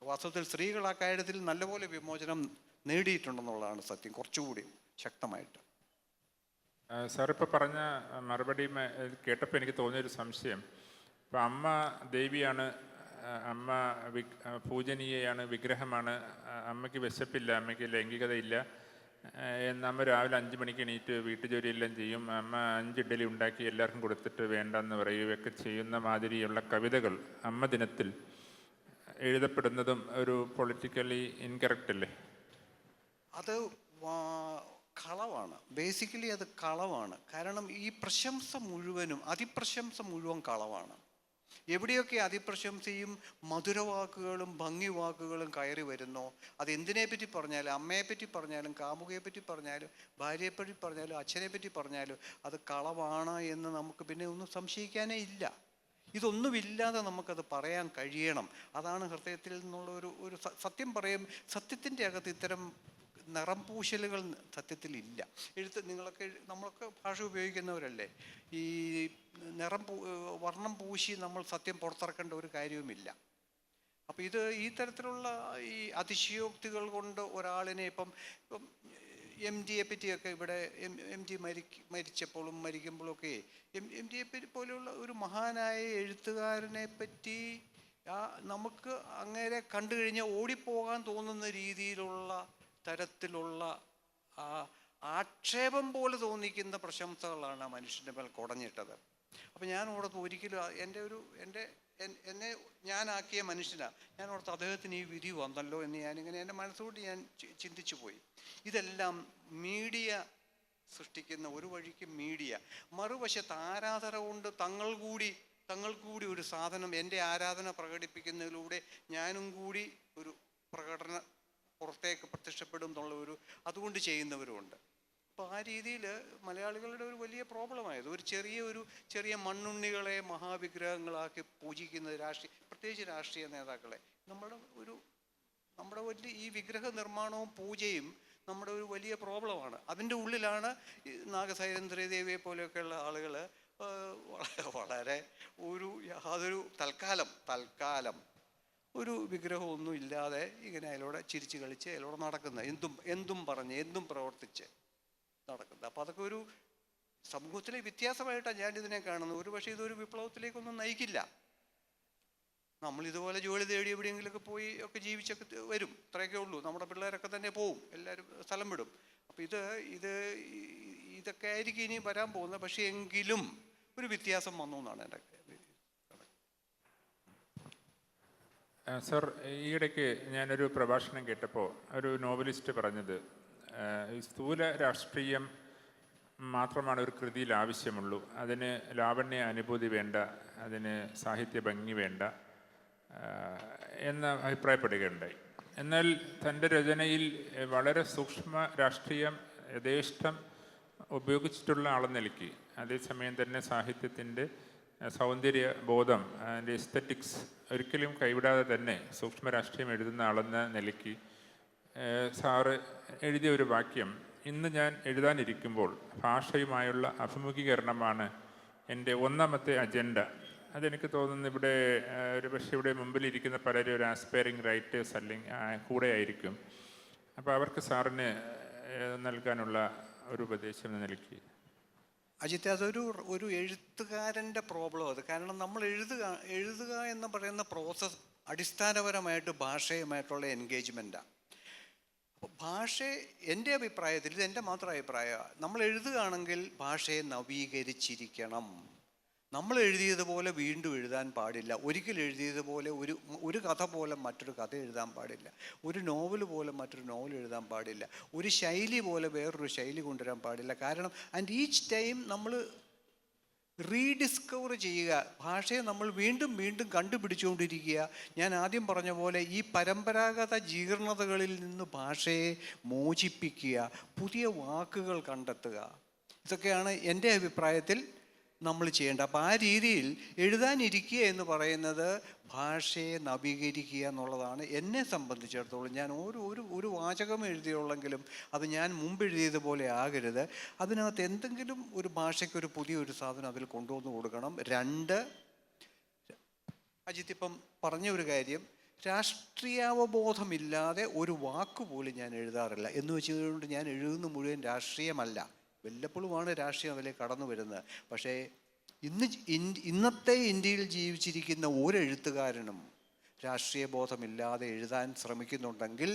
വാസ്തവത്തിൽ സ്ത്രീകൾ ആ കാര്യത്തിൽ നല്ലപോലെ വിമോചനം നേടിയിട്ടുണ്ടെന്നുള്ളതാണ് സത്യം, കുറച്ചുകൂടി ശക്തമായിട്ട്. സാർ ഇപ്പോൾ പറഞ്ഞ മറുപടി കേട്ടപ്പോൾ എനിക്ക് തോന്നിയൊരു സംശയം. ഇപ്പം അമ്മ ദേവിയാണ്, അമ്മ പൂജനീയയാണ്, വിഗ്രഹമാണ്, അമ്മയ്ക്ക് വിശപ്പില്ല, അമ്മയ്ക്ക് ലൈംഗികതയില്ല, നമ്മ രാവിലെ 5 മണിക്ക് എണീറ്റ് വീട്ടുജോലിയെല്ലാം ചെയ്യും, അമ്മ 5 ഇഡ്ഡലി ഉണ്ടാക്കി എല്ലാവർക്കും കൊടുത്തിട്ട് വേണ്ടെന്ന് പറയുകയൊക്കെ ചെയ്യുന്ന മാതിരിയുള്ള കവിതകൾ അമ്മ ദിനത്തിൽ എഴുതപ്പെടുന്നതും ഒരു പൊളിറ്റിക്കലി ഇൻകറക്റ്റ് അല്ലേ? അത് കളവാണ്. ബേസിക്കലി അത് കളവാണ്. കാരണം ഈ പ്രശംസ മുഴുവനും, അതിപ്രശംസ മുഴുവൻ കളവാണ്. എവിടെയൊക്കെ അതിപ്രശംസയും മധുരവാക്കുകളും ഭംഗി വാക്കുകളും കയറി വരുന്നോ, അത് എന്തിനെ പറ്റി പറഞ്ഞാലും, അമ്മയെപ്പറ്റി പറഞ്ഞാലും, കാമുകയെ പറ്റി പറഞ്ഞാലും, ഭാര്യയെപ്പറ്റി പറഞ്ഞാലും, അച്ഛനെ പറ്റി പറഞ്ഞാലും അത് കളവാണ് എന്ന് നമുക്ക് പിന്നെ ഒന്നും സംശയിക്കാനേ ഇല്ല. ഇതൊന്നുമില്ലാതെ നമുക്കത് പറയാൻ കഴിയണം. അതാണ് ഹൃദയത്തിൽ നിന്നുള്ള ഒരു സത്യം പറയും. സത്യത്തിൻ്റെ അകത്ത് ഇത്തരം നിറം പൂശലുകൾ സത്യത്തിൽ ഇല്ല. നമ്മളൊക്കെ ഭാഷ ഉപയോഗിക്കുന്നവരല്ലേ. ഈ വർണ്ണം പൂശി നമ്മൾ സത്യം പുറത്തിറക്കേണ്ട ഒരു കാര്യവുമില്ല. അപ്പം ഈ തരത്തിലുള്ള ഈ അതിശയോക്തികൾ കൊണ്ട് ഒരാളിനെ ഇപ്പം എം ജിയെ പറ്റിയൊക്കെ ഇവിടെ എം ജി മരിച്ചപ്പോഴും മരിക്കുമ്പോഴൊക്കെ എം ജിയെ പറ്റി പോലെയുള്ള ഒരു മഹാനായ എഴുത്തുകാരനെ പറ്റി നമുക്ക് അങ്ങനെ കണ്ടു കഴിഞ്ഞാൽ ഓടിപ്പോകാൻ തോന്നുന്ന രീതിയിലുള്ള തരത്തിലുള്ള ആക്ഷേപം പോലെ തോന്നിക്കുന്ന പ്രശംസകളാണ് ആ മനുഷ്യൻ്റെ മേൽ കുടഞ്ഞിട്ടത്. അപ്പം ഞാൻ ഓർത്ത് ഒരിക്കലും എന്നെ ഞാനാക്കിയ മനുഷ്യനാണ്. ഞാൻ ഓർത്ത് അദ്ദേഹത്തിന് ഈ വിധി വന്നല്ലോ എന്ന് ഞാനിങ്ങനെ എൻ്റെ മനസ്സുകൊണ്ട് ഞാൻ ചിന്തിച്ചു പോയി. ഇതെല്ലാം മീഡിയ സൃഷ്ടിക്കുന്ന ഒരു വഴിക്ക് മീഡിയ, മറുവശത്ത് ആരാധന കൊണ്ട് തങ്ങൾ കൂടി ഒരു സാധനം, എൻ്റെ ആരാധന പ്രകടിപ്പിക്കുന്നതിലൂടെ ഞാനും കൂടി ഒരു പ്രകടന പുറത്തേക്ക് പ്രത്യക്ഷപ്പെടും എന്നുള്ള അതുകൊണ്ട് ചെയ്യുന്നവരുമുണ്ട്. അപ്പോൾ ആ രീതിയിൽ മലയാളികളുടെ ഒരു വലിയ പ്രോബ്ലമായത് ഒരു ചെറിയ മണ്ണുണ്ണികളെ മഹാവിഗ്രഹങ്ങളാക്കി പൂജിക്കുന്നത്, പ്രത്യേകിച്ച് രാഷ്ട്രീയ നേതാക്കളെ. നമ്മുടെ വലിയ ഈ വിഗ്രഹ നിർമ്മാണവും പൂജയും നമ്മുടെ ഒരു വലിയ പ്രോബ്ലമാണ്. അതിൻ്റെ ഉള്ളിലാണ് നാഗസൈരേന്ദ്ര ദേവിയെ പോലെയൊക്കെയുള്ള ആളുകൾ വളരെ യാതൊരു തൽക്കാലം ഒരു വിഗ്രഹമൊന്നും ഇല്ലാതെ ഇങ്ങനെ അതിലൂടെ ചിരിച്ച് കളിച്ച് അതിലൂടെ നടക്കുന്നത്, എന്തും പറഞ്ഞ് എന്തും പ്രവർത്തിച്ച് നടക്കുന്നത്. അപ്പോൾ അതൊക്കെ ഒരു സമൂഹത്തിലെ വ്യത്യാസമായിട്ടാണ് ഞാനിതിനെ കാണുന്നത്. ഒരു പക്ഷേ ഇതൊരു വിപ്ലവത്തിലേക്കൊന്നും നയിക്കില്ല. നമ്മളിതുപോലെ ജോലി തേടി എവിടെയെങ്കിലുമൊക്കെ പോയി ഒക്കെ ജീവിച്ചൊക്കെ വരും, അത്രയൊക്കെ ഉള്ളൂ. നമ്മുടെ പിള്ളേരൊക്കെ തന്നെ പോവും, എല്ലാവരും സ്ഥലം വിടും. അപ്പോൾ ഇതൊക്കെ ആയിരിക്കും ഇനി വരാൻ പോകുന്നത്. പക്ഷേ എങ്കിലും ഒരു വ്യത്യാസം വന്നു എന്നാണ് എൻ്റെ. സർ, ഈയിടയ്ക്ക് ഞാനൊരു പ്രഭാഷണം കേട്ടപ്പോൾ ഒരു നോവലിസ്റ്റ് പറഞ്ഞത്, സ്ഥൂല രാഷ്ട്രീയം മാത്രമാണ് ഒരു കൃതിയിൽ ആവശ്യമുള്ളൂ, അതിന് ലാവണ്യ അനുഭൂതി വേണ്ട, അതിന് സാഹിത്യ ഭംഗി വേണ്ട എന്ന് അഭിപ്രായപ്പെടുകയുണ്ടായി. എന്നാൽ തൻ്റെ രചനയിൽ വളരെ സൂക്ഷ്മ രാഷ്ട്രീയം യഥേഷ്ടം ഉപയോഗിച്ചിട്ടുള്ള ആളെന്ന നിലയ്ക്ക്, അതേസമയം തന്നെ സാഹിത്യത്തിൻ്റെ സൗന്ദര്യ ബോധം, അതിൻ്റെ എസ്തറ്റിക്സ് ഒരിക്കലും കൈവിടാതെ തന്നെ സൂക്ഷ്മ രാഷ്ട്രീയം എഴുതുന്ന ആളെന്ന നിലയ്ക്ക് സാറ് എഴുതിയ ഒരു വാക്യം, ഇന്ന് ഞാൻ എഴുതാനിരിക്കുമ്പോൾ ഭാഷയുമായുള്ള അഭിമുഖീകരണമാണ് എൻ്റെ ഒന്നാമത്തെ അജണ്ട. അതെനിക്ക് തോന്നുന്നു ഇവിടെ ഒരു പക്ഷേ ഇവിടെ മുമ്പിലിരിക്കുന്ന പലരും ഒരു ആസ്പയറിങ് റൈറ്റേഴ്സ് അല്ലെങ്കിൽ കൂടെ ആയിരിക്കും. അപ്പോൾ അവർക്ക് സാറിന് നൽകാനുള്ള ഒരു ഉപദേശം എന്ന നിലയ്ക്ക്. അജിത്ത്, ഒരു എഴുത്തുകാരൻ്റെ പ്രോബ്ലം അത്. കാരണം നമ്മൾ എഴുതുക എന്ന് പറയുന്ന പ്രോസസ്സ് അടിസ്ഥാനപരമായിട്ട് ഭാഷയുമായിട്ടുള്ള എൻഗേജ്മെൻറ്റാണ്. അപ്പോൾ എൻ്റെ അഭിപ്രായത്തിൽ, ഇത് എൻ്റെ മാത്രം അഭിപ്രായമാണ്, നമ്മൾ എഴുതുകയാണെങ്കിൽ ഭാഷയെ നവീകരിച്ചിരിക്കണം. നമ്മൾ എഴുതിയതുപോലെ വീണ്ടും എഴുതാൻ പാടില്ല. ഒരിക്കൽ എഴുതിയതുപോലെ ഒരു കഥ പോലെ മറ്റൊരു കഥ എഴുതാൻ പാടില്ല. ഒരു നോവൽ പോലെ മറ്റൊരു നോവൽ എഴുതാൻ പാടില്ല. ഒരു ശൈലി പോലെ വേറൊരു ശൈലി കൊണ്ടുവരാൻ പാടില്ല. കാരണം ഈച്ച് ടൈം നമ്മൾ റീഡിസ്കവർ ചെയ്യുക, ഭാഷയെ നമ്മൾ വീണ്ടും കണ്ടുപിടിച്ചുകൊണ്ടിരിക്കുക. ഞാൻ ആദ്യം പറഞ്ഞ പോലെ ഈ പരമ്പരാഗത ജീർണതകളിൽ നിന്ന് ഭാഷയെ മോചിപ്പിക്കുക, പുതിയ വാക്കുകൾ കണ്ടെത്തുക, ഇതൊക്കെയാണ് എൻ്റെ അഭിപ്രായത്തിൽ നമ്മൾ ചെയ്യേണ്ട. അപ്പോൾ ആ രീതിയിൽ എഴുതാനിരിക്കുക എന്ന് പറയുന്നത് ഭാഷയെ നവീകരിക്കുക എന്നുള്ളതാണ്. എന്നെ സംബന്ധിച്ചിടത്തോളം ഞാൻ ഒരു വാചകം എഴുതിയുള്ളെങ്കിലും അത് ഞാൻ മുമ്പ് എഴുതിയതുപോലെ ആകരുത്. അതിനകത്ത് എന്തെങ്കിലും ഒരു ഭാഷയ്ക്കൊരു പുതിയൊരു സാധനം അതിൽ കൊണ്ടുവന്ന് കൊടുക്കണം. 2, അജിത്ത് ഇപ്പം പറഞ്ഞ ഒരു കാര്യം, രാഷ്ട്രീയാവബോധമില്ലാതെ ഒരു വാക്കുപോലും ഞാൻ എഴുതാറില്ല. എന്ന് വെച്ചുകൊണ്ട് ഞാൻ എഴുതുന്ന മുഴുവൻ രാഷ്ട്രീയമല്ല. വല്ലപ്പോഴുമാണ് രാഷ്ട്രീയം അതിലേക്ക് കടന്നു വരുന്നത്. പക്ഷേ ഇന്നത്തെ ഇന്ത്യയിൽ ജീവിച്ചിരിക്കുന്ന ഒരു എഴുത്തുകാരനും രാഷ്ട്രീയ ബോധമില്ലാതെ എഴുതാൻ ശ്രമിക്കുന്നുണ്ടെങ്കിൽ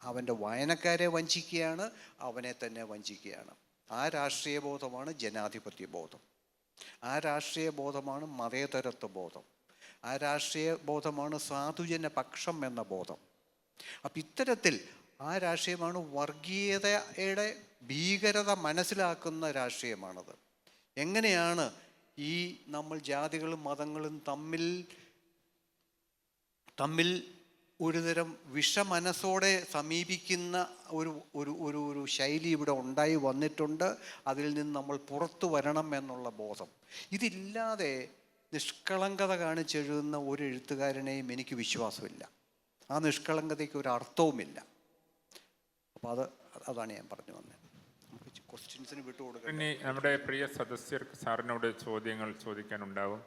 അവൻ്റെ വായനക്കാരെ വഞ്ചിക്കുകയാണ്, അവനെ തന്നെ വഞ്ചിക്കുകയാണ്. ആ രാഷ്ട്രീയ ബോധമാണ് ജനാധിപത്യ ബോധം. ആ രാഷ്ട്രീയ ബോധമാണ് മതേതരത്വ ബോധം. ആ രാഷ്ട്രീയ ബോധമാണ് സാധുജന പക്ഷം എന്ന ബോധം. അപ്പം ഇത്തരത്തിൽ ആ രാഷ്ട്രീയമാണ് വർഗീയതയുടെ ഭീകരത മനസ്സിലാക്കുന്ന രാഷ്ട്രീയമാണത്. എങ്ങനെയാണ് ഈ നമ്മൾ ജാതികളും മതങ്ങളും തമ്മിൽ ഒരുതരം വിഷമനസ്സോടെ സമീപിക്കുന്ന ഒരു ശൈലി ഇവിടെ ഉണ്ടായി വന്നിട്ടുണ്ട്. അതിൽ നിന്ന് നമ്മൾ പുറത്തു വരണം എന്നുള്ള ബോധം. ഇതില്ലാതെ നിഷ്കളങ്കത കാണിച്ചെഴുതുന്ന ഒരു എഴുത്തുകാരനെയും എനിക്ക് വിശ്വാസമില്ല. ആ നിഷ്കളങ്കതയ്ക്ക് ഒരു അർത്ഥവുമില്ല. അപ്പോൾ അതാണ് ഞാൻ പറഞ്ഞു വന്നത്. നമുക്ക് ക്വസ്റ്റ്യൻസിന് വിട്ടുകൊടുക്കാം. ഇനി നമ്മുടെ പ്രിയ സദസ്യർക്ക് സാറിനോട് ചോദ്യങ്ങൾ ചോദിക്കാനുണ്ടാവും.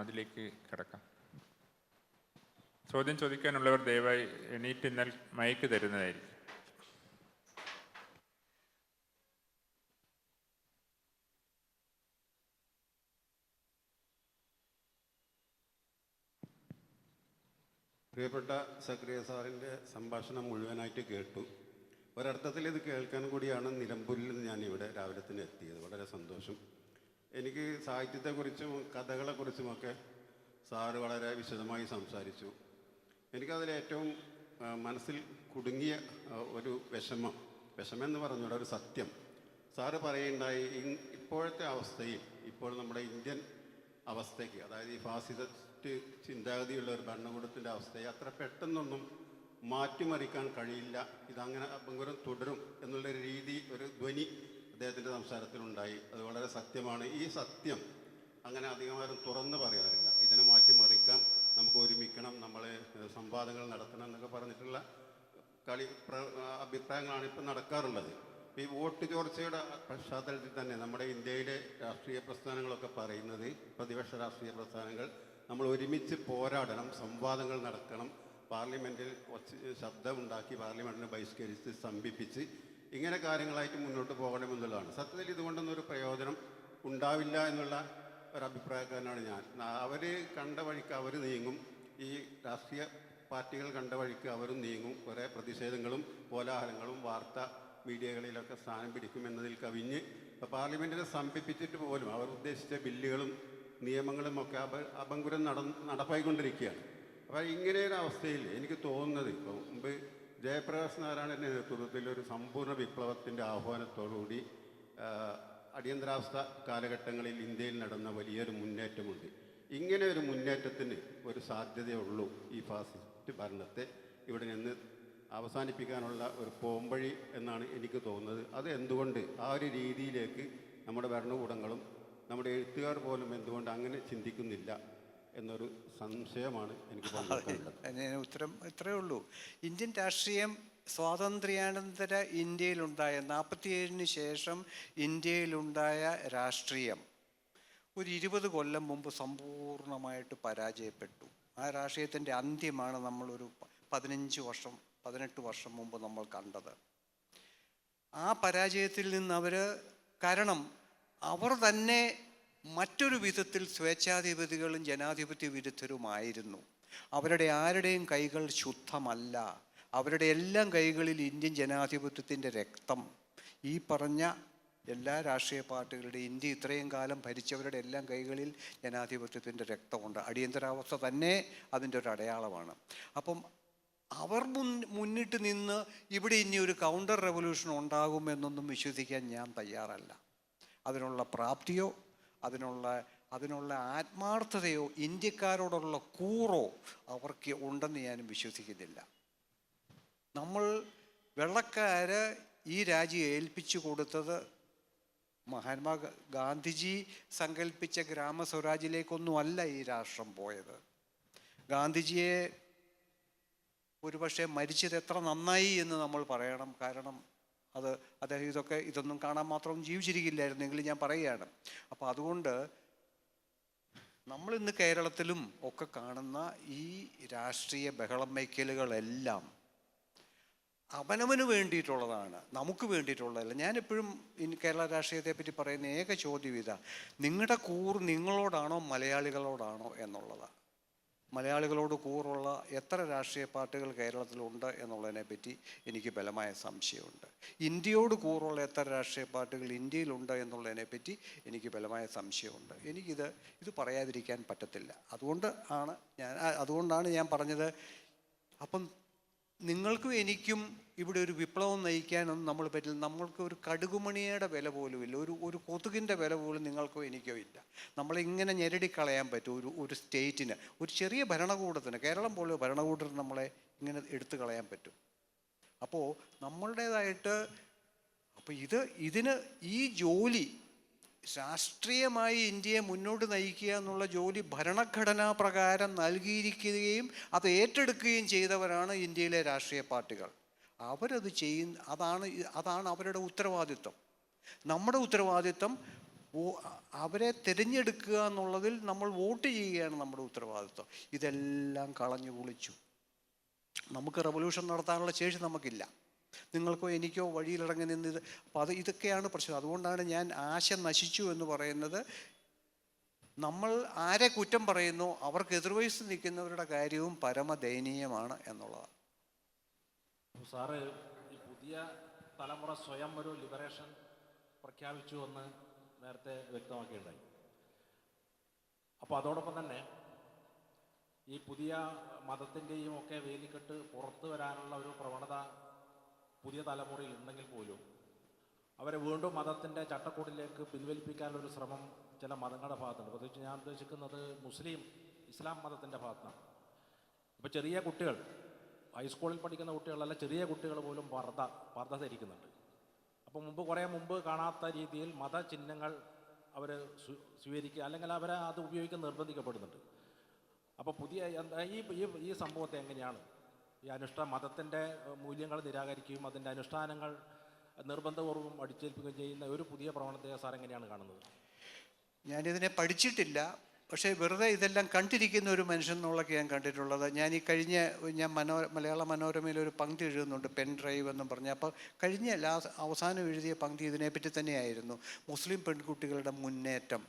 അതിലേക്ക് കിടക്കാം. ചോദ്യം ചോദിക്കാനുള്ളവർ ദയവായി എണീറ്റ് എന്നാൽ മൈക്ക് തരുന്നതായിരിക്കും. പ്രിയപ്പെട്ട സക്രിയ സാറിൻ്റെ സംഭാഷണം മുഴുവനായിട്ട് കേട്ടു. ഒരർത്ഥത്തിൽ ഇത് കേൾക്കാൻ കൂടിയാണ് നിലമ്പൂരിൽ നിന്ന് ഞാനിവിടെ രാവിലെ തന്നെ എത്തിയത്. വളരെ സന്തോഷം. എനിക്ക് സാഹിത്യത്തെക്കുറിച്ചും കഥകളെക്കുറിച്ചുമൊക്കെ സാറ് വളരെ വിശദമായി സംസാരിച്ചു. എനിക്കതിലേറ്റവും മനസ്സിൽ കുടുങ്ങിയ ഒരു വിഷമെന്ന് പറഞ്ഞുള്ള ഒരു സത്യം സാറ് പറയുണ്ടായി. ഇപ്പോഴത്തെ അവസ്ഥയിൽ, ഇപ്പോൾ നമ്മുടെ ഇന്ത്യൻ അവസ്ഥയ്ക്ക്, അതായത് ഈ ഫാസിസ്റ്റ് ചിന്താഗതിയുള്ള ഒരു ഭരണകൂടത്തിൻ്റെ അവസ്ഥയെ അത്ര പെട്ടെന്നൊന്നും മാറ്റിമറിക്കാൻ കഴിയില്ല, ഇതങ്ങനെ ഭയങ്കരം തുടരും എന്നുള്ളൊരു രീതി, ഒരു ധ്വനി അദ്ദേഹത്തിൻ്റെ സംസാരത്തിലുണ്ടായി. അത് വളരെ സത്യമാണ്. ഈ സത്യം അങ്ങനെ അധികമാരും തുറന്ന് പറയാറില്ല. ഇതിനെ മാറ്റിമറിക്കാം, നമുക്ക് ഒരുമിക്കണം, നമ്മൾ സംവാദങ്ങൾ നടത്തണം എന്നൊക്കെ പറഞ്ഞിട്ടുള്ള അഭിപ്രായങ്ങളാണ് ഇപ്പം നടക്കാറുള്ളത്. ഈ വോട്ട് ചോർച്ചയുടെ പശ്ചാത്തലത്തിൽ തന്നെ നമ്മുടെ ഇന്ത്യയിലെ രാഷ്ട്രീയ പ്രസ്ഥാനങ്ങളൊക്കെ പറയുന്നത്, പ്രതിപക്ഷ രാഷ്ട്രീയ പ്രസ്ഥാനങ്ങൾ, നമ്മൾ ഒരുമിച്ച് പോരാടണം, സംവാദങ്ങൾ നടക്കണം, പാർലമെൻറ്റിൽ ശബ്ദമുണ്ടാക്കി പാർലമെൻറ്റിനെ ബഹിഷ്കരിച്ച് സ്തംഭിപ്പിച്ച് ഇങ്ങനെ കാര്യങ്ങളായിട്ട് മുന്നോട്ട് പോകണമെന്നുള്ളതാണ്. സത്യത്തിൽ ഇതുകൊണ്ടൊന്നും ഒരു പ്രയോജനം ഉണ്ടാവില്ല എന്നുള്ള ഒരഭിപ്രായക്കാരനാണ് ഞാൻ. അവർ കണ്ട വഴിക്ക് അവർ നീങ്ങും, ഈ രാഷ്ട്രീയ പാർട്ടികൾ കണ്ട വഴിക്ക് അവരും നീങ്ങും. കുറേ പ്രതിഷേധങ്ങളും കോലാഹലങ്ങളും വാർത്താ മീഡിയകളിലൊക്കെ സ്ഥാനം പിടിക്കുമെന്നതിൽ കവിഞ്ഞ് പാർലമെൻറ്റിനെ സ്തംഭിപ്പിച്ചിട്ട് പോലും അവർ ഉദ്ദേശിച്ച ബില്ലുകളും നിയമങ്ങളും ഒക്കെ അപങ്കുരം നടപ്പായിക്കൊണ്ടിരിക്കുകയാണ്. അപ്പോൾ ഇങ്ങനെയൊരു അവസ്ഥയിൽ എനിക്ക് തോന്നുന്നത്, ഇപ്പോൾ മുമ്പ് ജയപ്രകാശ് നാരായണൻ്റെ നേതൃത്വത്തിൽ ഒരു സമ്പൂർണ്ണ വിപ്ലവത്തിൻ്റെ ആഹ്വാനത്തോടുകൂടി അടിയന്തരാവസ്ഥ കാലഘട്ടങ്ങളിൽ ഇന്ത്യയിൽ നടന്ന വലിയൊരു മുന്നേറ്റമുണ്ട്. ഇങ്ങനെ ഒരു മുന്നേറ്റത്തിന് ഒരു സാധ്യതയുള്ളൂ ഈ ഫാസിസ്റ്റ് ഭരണത്തെ ഇവിടെ നിന്ന് അവസാനിപ്പിക്കാനുള്ള ഒരു പോംവഴി എന്നാണ് എനിക്ക് തോന്നുന്നത്. അത് എന്തുകൊണ്ട് ആ ഒരു രീതിയിലേക്ക് നമ്മുടെ ഭരണകൂടങ്ങളും നമ്മുടെ എഴുത്തുകാർ പോലും എന്തുകൊണ്ട് അങ്ങനെ ചിന്തിക്കുന്നില്ല എന്നൊരു സംശയമാണ് എനിക്ക് പറയാനുള്ളത്. ഉത്തരം ഇത്രയേ ഉള്ളൂ. ഇന്ത്യൻ രാഷ്ട്രീയം സ്വാതന്ത്ര്യാനന്തര ഇന്ത്യയിലുണ്ടായ 47-ന് ശേഷം ഇന്ത്യയിലുണ്ടായ രാഷ്ട്രീയം ഒരു 20 കൊല്ലം മുമ്പ് സമ്പൂർണ്ണമായിട്ട് പരാജയപ്പെട്ടു. ആ രാഷ്ട്രീയത്തിൻ്റെ അന്ത്യമാണ് നമ്മളൊരു 18 വർഷം മുമ്പ് നമ്മൾ കണ്ടത്. ആ പരാജയത്തിൽ നിന്ന് കാരണം അവർ തന്നെ മറ്റൊരു വിധത്തിൽ സ്വേച്ഛാധിപതികളും ജനാധിപത്യ വിരുദ്ധരുമായിരുന്നു. അവരുടെ ആരുടെയും കൈകൾ ശുദ്ധമല്ല. അവരുടെ എല്ലാം കൈകളിൽ ഇന്ത്യൻ ജനാധിപത്യത്തിൻ്റെ രക്തം, ഈ പറഞ്ഞ എല്ലാ രാഷ്ട്രീയ പാർട്ടികളുടെ, ഇന്ത്യ ഇത്രയും കാലം ഭരിച്ചവരുടെ എല്ലാം കൈകളിൽ ജനാധിപത്യത്തിൻ്റെ രക്തമുണ്ട്. അടിയന്തരാവസ്ഥ തന്നെ അതിൻ്റെ ഒരു അടയാളമാണ്. അപ്പം അവർ മുന്നിട്ട് നിന്ന് ഇവിടെ ഇനി ഒരു കൗണ്ടർ റെവല്യൂഷൻ ഉണ്ടാകുമെന്നൊന്നും വിശ്വസിക്കാൻ ഞാൻ തയ്യാറല്ല. അതിനുള്ള പ്രാപ്തിയോ അതിനുള്ള ആത്മാർത്ഥതയോ ഇന്ത്യക്കാരോടുള്ള കൂറോ അവർക്ക് ഉണ്ടെന്ന് ഞാനും വിശ്വസിക്കുന്നില്ല. നമ്മൾ വെള്ളക്കാര് ഈ രാജ്യം ഏൽപ്പിച്ചു കൊടുത്തത് മഹാത്മാ ഗാന്ധിജി സങ്കല്പിച്ച ഗ്രാമസ്വരാജിലേക്കൊന്നുമല്ല ഈ രാഷ്ട്രം പോയത്. ഗാന്ധിജിയെ ഒരുപക്ഷെ മരിച്ചത് എത്ര നന്നായി എന്ന് നമ്മൾ പറയണം. കാരണം അദ്ദേഹം ഇതൊന്നും കാണാൻ മാത്രം ജീവിച്ചിരിക്കില്ലായിരുന്നെങ്കിൽ ഞാൻ പറയുകയാണ്. അപ്പോൾ അതുകൊണ്ട് നമ്മളിന്ന് കേരളത്തിലും ഒക്കെ കാണുന്ന ഈ രാഷ്ട്രീയ ബഹളം വയ്ക്കലുകളെല്ലാം അവനവന് വേണ്ടിയിട്ടുള്ളതാണ്, നമുക്ക് വേണ്ടിയിട്ടുള്ളതല്ല. ഞാനെപ്പോഴും കേരള രാഷ്ട്രീയത്തെ പറ്റി പറയുന്ന ഏക ചോദ്യം ഇതാ: നിങ്ങളുടെ കൂറ് നിങ്ങളോടാണോ മലയാളികളോടാണോ എന്നുള്ളതാണ്. മലയാളികളോട് കൂറുള്ള എത്ര രാഷ്ട്രീയ പാർട്ടികൾ കേരളത്തിലുണ്ട് എന്നുള്ളതിനെപ്പറ്റി എനിക്ക് ബലമായ സംശയമുണ്ട്. ഇന്ത്യയോട് കൂറുള്ള എത്ര രാഷ്ട്രീയ പാർട്ടികൾ ഇന്ത്യയിലുണ്ട് എന്നുള്ളതിനെപ്പറ്റി എനിക്ക് ബലമായ സംശയമുണ്ട്. ഇത് പറയാതിരിക്കാൻ പറ്റത്തില്ല. അതുകൊണ്ടാണ് ഞാൻ പറഞ്ഞത്. അപ്പം നിങ്ങൾക്കും എനിക്കും ഇവിടെ ഒരു വിപ്ലവം നയിക്കാനൊന്നും നമ്മൾ പറ്റില്ല. നമ്മൾക്ക് ഒരു കടുകുമണിയുടെ വില പോലും ഇല്ല, ഒരു കൊതുകിൻ്റെ വില പോലും നിങ്ങൾക്കോ എനിക്കോ ഇല്ല. നമ്മളിങ്ങനെ ഞെരടിക്കളയാൻ പറ്റും ഒരു സ്റ്റേറ്റിന്, ഒരു ചെറിയ ഭരണകൂടത്തിന്, കേരളം പോലെ ഭരണകൂടത്തിന് നമ്മളെ ഇങ്ങനെ എടുത്തു കളയാൻ പറ്റും. അപ്പോൾ നമ്മളുടേതായിട്ട് ഇതിന് ഈ ജോലി രാഷ്ട്രീയമായി ഇന്ത്യയെ മുന്നോട്ട് നയിക്കുക എന്നുള്ള ജോലി ഭരണഘടനാ പ്രകാരം നൽകിയിരിക്കുകയും അത് ഏറ്റെടുക്കുകയും ചെയ്തവരാണ് ഇന്ത്യയിലെ രാഷ്ട്രീയ പാർട്ടികൾ. അവരത് അതാണ് അവരുടെ ഉത്തരവാദിത്വം. നമ്മുടെ ഉത്തരവാദിത്വം അവരെ തിരഞ്ഞെടുക്കുക എന്നുള്ളതിൽ നമ്മൾ വോട്ട് ചെയ്യുകയാണ് നമ്മുടെ ഉത്തരവാദിത്വം. ഇതെല്ലാം കളഞ്ഞു കുളിച്ചു. നമുക്ക് റെവല്യൂഷൻ നടത്താനുള്ള ശേഷി നമുക്കില്ല. നിങ്ങൾക്കോ എനിക്കോ വഴിയിലിറങ്ങി നിന്നത്. അപ്പോൾ ഇതൊക്കെയാണ് പ്രശ്നം. അതുകൊണ്ടാണ് ഞാൻ ആശ നശിച്ചു എന്ന് പറയുന്നത്. നമ്മൾ ആരെ കുറ്റം പറയുന്നു അവർക്ക് എതിർവശത്ത് നിൽക്കുന്നവരുടെ കാര്യവും പരമദയനീയമാണ് എന്നുള്ളതാണ്. സാറ് ഈ പുതിയ തലമുറ സ്വയം ഒരു ലിബറേഷൻ പ്രഖ്യാപിച്ചു എന്ന് നേരത്തെ വ്യക്തമാക്കിയിട്ടുണ്ടായി. അപ്പോൾ അതോടൊപ്പം തന്നെ ഈ പുതിയ മതത്തിൻ്റെയും ഒക്കെ വേലിക്കെട്ട് പുറത്തു വരാനുള്ള ഒരു പ്രവണത പുതിയ തലമുറയിൽ ഉണ്ടെങ്കിൽ പോലും അവരെ വീണ്ടും മതത്തിൻ്റെ ചട്ടക്കൂടിലേക്ക് പിൻവലിപ്പിക്കാനുള്ളൊരു ശ്രമം ചില മതങ്ങളുടെ ഭാഗത്തുണ്ട്. പ്രത്യേകിച്ച് ഞാൻ ഉദ്ദേശിക്കുന്നത് ഇസ്ലാം മതത്തിൻ്റെ ഭാഗത്താണ്. ഇപ്പോൾ ചെറിയ കുട്ടികൾ, ഹൈസ്കൂളിൽ പഠിക്കുന്ന കുട്ടികളല്ല, ചെറിയ കുട്ടികൾ പോലും പർദ്ദ ധരിക്കുന്നുണ്ട്. അപ്പോൾ കുറേ മുമ്പ് കാണാത്ത രീതിയിൽ മതചിഹ്നങ്ങൾ അവർ സ്വീകരിക്കുക, അല്ലെങ്കിൽ അവരെ അത് ഉപയോഗിക്കാൻ നിർബന്ധിക്കപ്പെടുന്നുണ്ട്. അപ്പോൾ ഈ സംഭവത്തെ എങ്ങനെയാണ് ഈ മതത്തിൻ്റെ മൂല്യങ്ങൾ നിരാകരിക്കുകയും അതിൻ്റെ അനുഷ്ഠാനങ്ങൾ നിർബന്ധപൂർവ്വം അടിച്ചേൽപ്പിക്കുകയും ചെയ്യുന്ന ഒരു പുതിയ പ്രവണതയെ സാർ എങ്ങനെയാണ് കാണുന്നത്? ഞാനിതിനെ പഠിച്ചിട്ടില്ല, പക്ഷേ വെറുതെ ഇതെല്ലാം കണ്ടിരിക്കുന്ന ഒരു മനുഷ്യൻ എന്നുള്ളതൊക്കെ ഞാൻ കണ്ടിട്ടുള്ളത്. ഞാൻ മലയാള മനോരമയിൽ ഒരു പങ്ക്തി എഴുതുന്നുണ്ട്, പെൻ ഡ്രൈവ് എന്നും പറഞ്ഞ്. അപ്പോൾ അവസാനം എഴുതിയ പങ്ക്തി ഇതിനെപ്പറ്റി തന്നെയായിരുന്നു. മുസ്ലിം പെൺകുട്ടികളുടെ മുന്നേറ്റം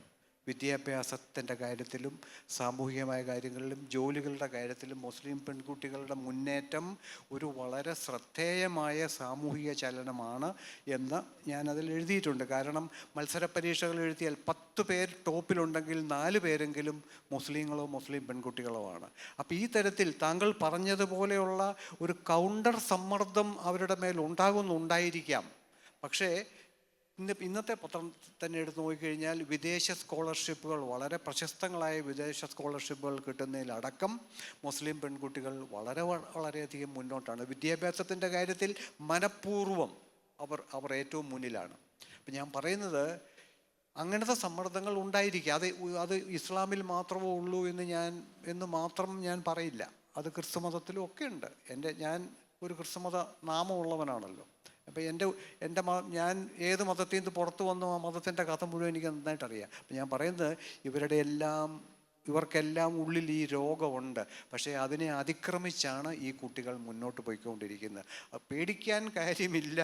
വിദ്യാഭ്യാസത്തിൻ്റെ കാര്യത്തിലും സാമൂഹികമായ കാര്യങ്ങളിലും ജോലികളുടെ കാര്യത്തിലും മുസ്ലിം പെൺകുട്ടികളുടെ മുന്നേറ്റം ഒരു വളരെ ശ്രദ്ധേയമായ സാമൂഹിക ചലനമാണ് എന്ന് ഞാനതിൽ എഴുതിയിട്ടുണ്ട്. കാരണം മത്സര പരീക്ഷകൾ എഴുതിയാൽ 10 പേർ ടോപ്പിലുണ്ടെങ്കിൽ 4 പേരെങ്കിലും മുസ്ലിങ്ങളോ മുസ്ലിം പെൺകുട്ടികളോ ആണ്. അപ്പോൾ ഈ തരത്തിൽ താങ്കൾ പറഞ്ഞതുപോലെയുള്ള ഒരു കൗണ്ടർ സമ്മർദ്ദം അവരുടെ മേൽ ഉണ്ടായിരിക്കാം. പക്ഷേ ഇന്നത്തെ പത്രം തന്നെ എടുത്ത് നോക്കിക്കഴിഞ്ഞാൽ വിദേശ സ്കോളർഷിപ്പുകൾ, വളരെ പ്രശസ്തങ്ങളായ വിദേശ സ്കോളർഷിപ്പുകൾ കിട്ടുന്നതിലടക്കം മുസ്ലിം പെൺകുട്ടികൾ വളരെയധികം മുന്നോട്ടാണ്. വിദ്യാഭ്യാസത്തിൻ്റെ കാര്യത്തിൽ മനഃപൂർവ്വം അവർ ഏറ്റവും മുന്നിലാണ്. അപ്പം ഞാൻ പറയുന്നത് അങ്ങനത്തെ സമ്മർദ്ദങ്ങൾ ഉണ്ടായിരിക്കുക. അത് ഇസ്ലാമിൽ മാത്രമേ ഉള്ളൂ എന്ന് മാത്രം ഞാൻ പറയില്ല. അത് ക്രിസ്തുമതത്തിലും ഒക്കെ ഉണ്ട്. ഞാൻ ഒരു ക്രിസ്തുമത നാമമുള്ളവനാണല്ലോ. അപ്പോൾ ഞാൻ ഏത് മതത്തിൽ നിന്ന് പുറത്തു വന്നു ആ മതത്തിൻ്റെ കഥ മുഴുവൻ എനിക്ക് നന്നായിട്ടറിയാം. അപ്പം ഞാൻ പറയുന്നത് ഇവർക്കെല്ലാം ഉള്ളിൽ ഈ രോഗമുണ്ട്. പക്ഷേ അതിനെ അതിക്രമിച്ചാണ് ഈ കുട്ടികൾ മുന്നോട്ട് പോയിക്കൊണ്ടിരിക്കുന്നത്. പേടിക്കാൻ കാര്യമില്ല.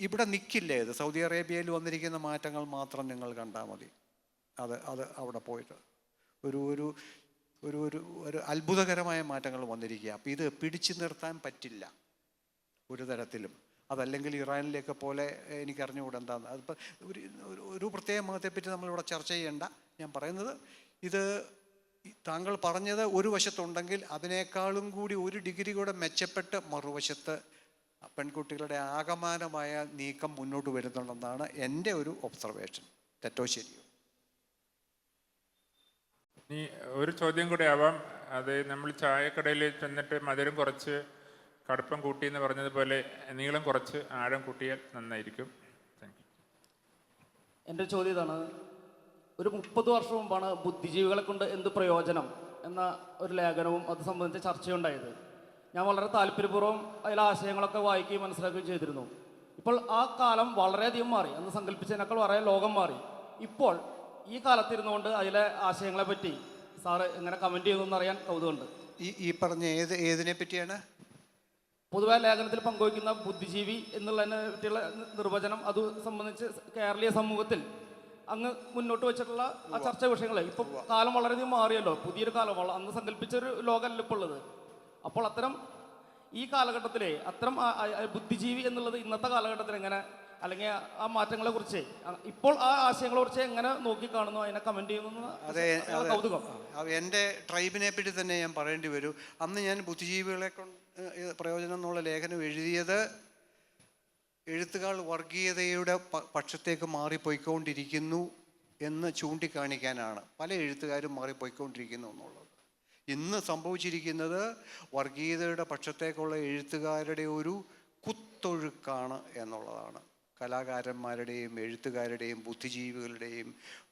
ഇവിടെ നിൽക്കില്ല. ഇത് സൗദി അറേബ്യയിൽ വന്നിരിക്കുന്ന മാറ്റങ്ങൾ മാത്രം നിങ്ങൾ കണ്ടാൽ മതി. അത് അവിടെ പോയിട്ട് ഒരു അത്ഭുതകരമായ മാറ്റങ്ങൾ വന്നിരിക്കുക. അപ്പം ഇത് പിടിച്ചു നിർത്താൻ പറ്റില്ല ഒരു തരത്തിലും. അതല്ലെങ്കിൽ ഇറാനിലേക്ക് പോലെ എനിക്കറിഞ്ഞുകൂടെ എന്താണെന്ന്. അതിപ്പോൾ ഒരു പ്രത്യേക മതത്തെപ്പറ്റി നമ്മളിവിടെ ചർച്ച ചെയ്യേണ്ട. ഞാൻ പറയുന്നത് ഇത് താങ്കൾ പറഞ്ഞത് ഒരു വശത്തുണ്ടെങ്കിൽ അതിനേക്കാളും കൂടി ഒരു ഡിഗ്രി കൂടെ മെച്ചപ്പെട്ട് മറുവശത്ത് പെൺകുട്ടികളുടെ ആകമാനമായ നീക്കം മുന്നോട്ട് വരുന്നുണ്ടെന്നാണ് എൻ്റെ ഒരു ഒബ്സർവേഷൻ. തെറ്റോ ശരിയോ? ഇനി ഒരു ചോദ്യം കൂടെ ആവാം. അത് നമ്മൾ ചായക്കടയിൽ ചെന്നിട്ട് മധുരം കുറച്ച് കടുപ്പം കൂട്ടി എന്ന് പറഞ്ഞതുപോലെ നീളം കുറച്ച് ആഴം കൂട്ടിയാൽ നന്നായിരിക്കും. Thank you. എൻ്റെ ചോദ്യം ഇതാണ്. ഒരു 30 വർഷം മുമ്പാണ് ബുദ്ധിജീവികളെ കൊണ്ട് എന്ത് പ്രയോജനം എന്ന ഒരു ലേഖനവും അത് സംബന്ധിച്ച ചർച്ചയുണ്ടായത്. ഞാൻ വളരെ താല്പര്യപൂർവ്വം അതിലെ ആശയങ്ങളൊക്കെ വായിക്കുകയും മനസ്സിലാക്കുകയും ചെയ്തിരുന്നു. ഇപ്പോൾ ആ കാലം വളരെയധികം മാറി. അന്ന് സങ്കല്പിച്ചതിനേക്കാൾ വളരെ ലോകം മാറി. ഇപ്പോൾ ഈ കാലത്തിരുന്നുകൊണ്ട് അതിലെ ആശയങ്ങളെ പറ്റി സാറ് എങ്ങനെ കമൻറ്റ് ചെയ്യുന്നു അറിയാൻ കൗതുകമുണ്ട്. ഈ പറഞ്ഞ ഏതിനെ പറ്റിയാണ്? പൊതുവെ ലേഖനത്തിൽ പങ്കുവയ്ക്കുന്ന ബുദ്ധിജീവി എന്നുള്ളതിനെ പറ്റിയുള്ള നിർവചനം അത് സംബന്ധിച്ച് കേരളീയ സമൂഹത്തിൽ അങ്ങ് മുന്നോട്ട് വെച്ചിട്ടുള്ള ആ ചർച്ചാ വിഷയങ്ങൾ ഇപ്പം കാലം വളരെയധികം മാറിയല്ലോ, പുതിയൊരു കാലം, അന്ന് സങ്കല്പിച്ചൊരു ലോകമല്ല ഇപ്പോൾ ഉള്ളത്. അപ്പോൾ അത്തരം ഈ കാലഘട്ടത്തിലെ അത്തരം ബുദ്ധിജീവി എന്നുള്ളത് ഇന്നത്തെ കാലഘട്ടത്തിൽ എങ്ങനെ, അല്ലെങ്കിൽ ആ മാറ്റങ്ങളെ കുറിച്ച് ഇപ്പോൾ ആ ആശയങ്ങളെ കുറിച്ച് എങ്ങനെ നോക്കി കാണുന്നു, അതിനെ കമന്റ് ചെയ്യുന്നു? അതെ, കൗതുകം. എൻ്റെ ട്രൈബിനെ പറ്റി തന്നെ ഞാൻ പറയേണ്ടി വരും. അന്ന് ഞാൻ ബുദ്ധിജീവികളെ കൊണ്ട് പ്രയോജനം എന്നുള്ള ലേഖനം എഴുതിയത് എഴുത്തുകാർ വർഗീയതയുടെ പക്ഷത്തേക്ക് മാറിപ്പോയിക്കൊണ്ടിരിക്കുന്നു എന്ന് ചൂണ്ടിക്കാണിക്കാനാണ്. പല എഴുത്തുകാരും മാറിപ്പോയിക്കൊണ്ടിരിക്കുന്നു എന്നുള്ളത്. ഇന്ന് സംഭവിച്ചിരിക്കുന്നത് വർഗീയതയുടെ പക്ഷത്തേക്കുള്ള എഴുത്തുകാരുടെ ഒരു കുത്തൊഴുക്കാണ് എന്നുള്ളതാണ്. കലാകാരന്മാരുടെയും എഴുത്തുകാരുടെയും ബുദ്ധിജീവികളുടെയും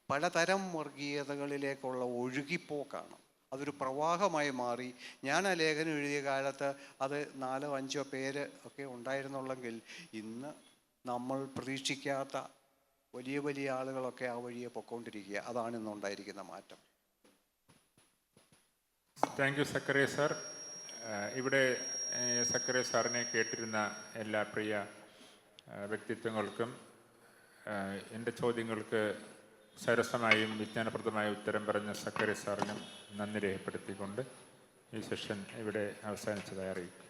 പലതരം വർഗീയതകളിലേക്കുള്ള ഒഴുകിപ്പോക്കാണ്. അതൊരു പ്രവാഹമായി മാറി. ഞാൻ ആ ലേഖനം എഴുതിയ കാലത്ത് അത് 4-5 പേര് ഒക്കെ ഉണ്ടായിരുന്നുള്ളെങ്കിൽ ഇന്ന് നമ്മൾ പ്രതീക്ഷിക്കാത്ത വലിയ വലിയ ആളുകളൊക്കെ ആ വഴിയെ പൊയ്ക്കൊണ്ടിരിക്കുക. അതാണ് ഇന്നുണ്ടായിരിക്കുന്ന മാറ്റം. Thank you Zacharia sir. ഇവിടെ സക്കറിയ സാറിനെ കേട്ടിരുന്ന എല്ലാ പ്രിയ വ്യക്തിത്വങ്ങൾക്കും എൻ്റെ ചോദ്യങ്ങൾക്ക് സരസമായും വിജ്ഞാനപ്രദമായ ഉത്തരം പറഞ്ഞ സക്കറിയ സാറിനും നന്ദി രേഖപ്പെടുത്തിക്കൊണ്ട് ഈ സെഷൻ ഇവിടെ അവസാനിച്ചതായി അറിയിക്കും.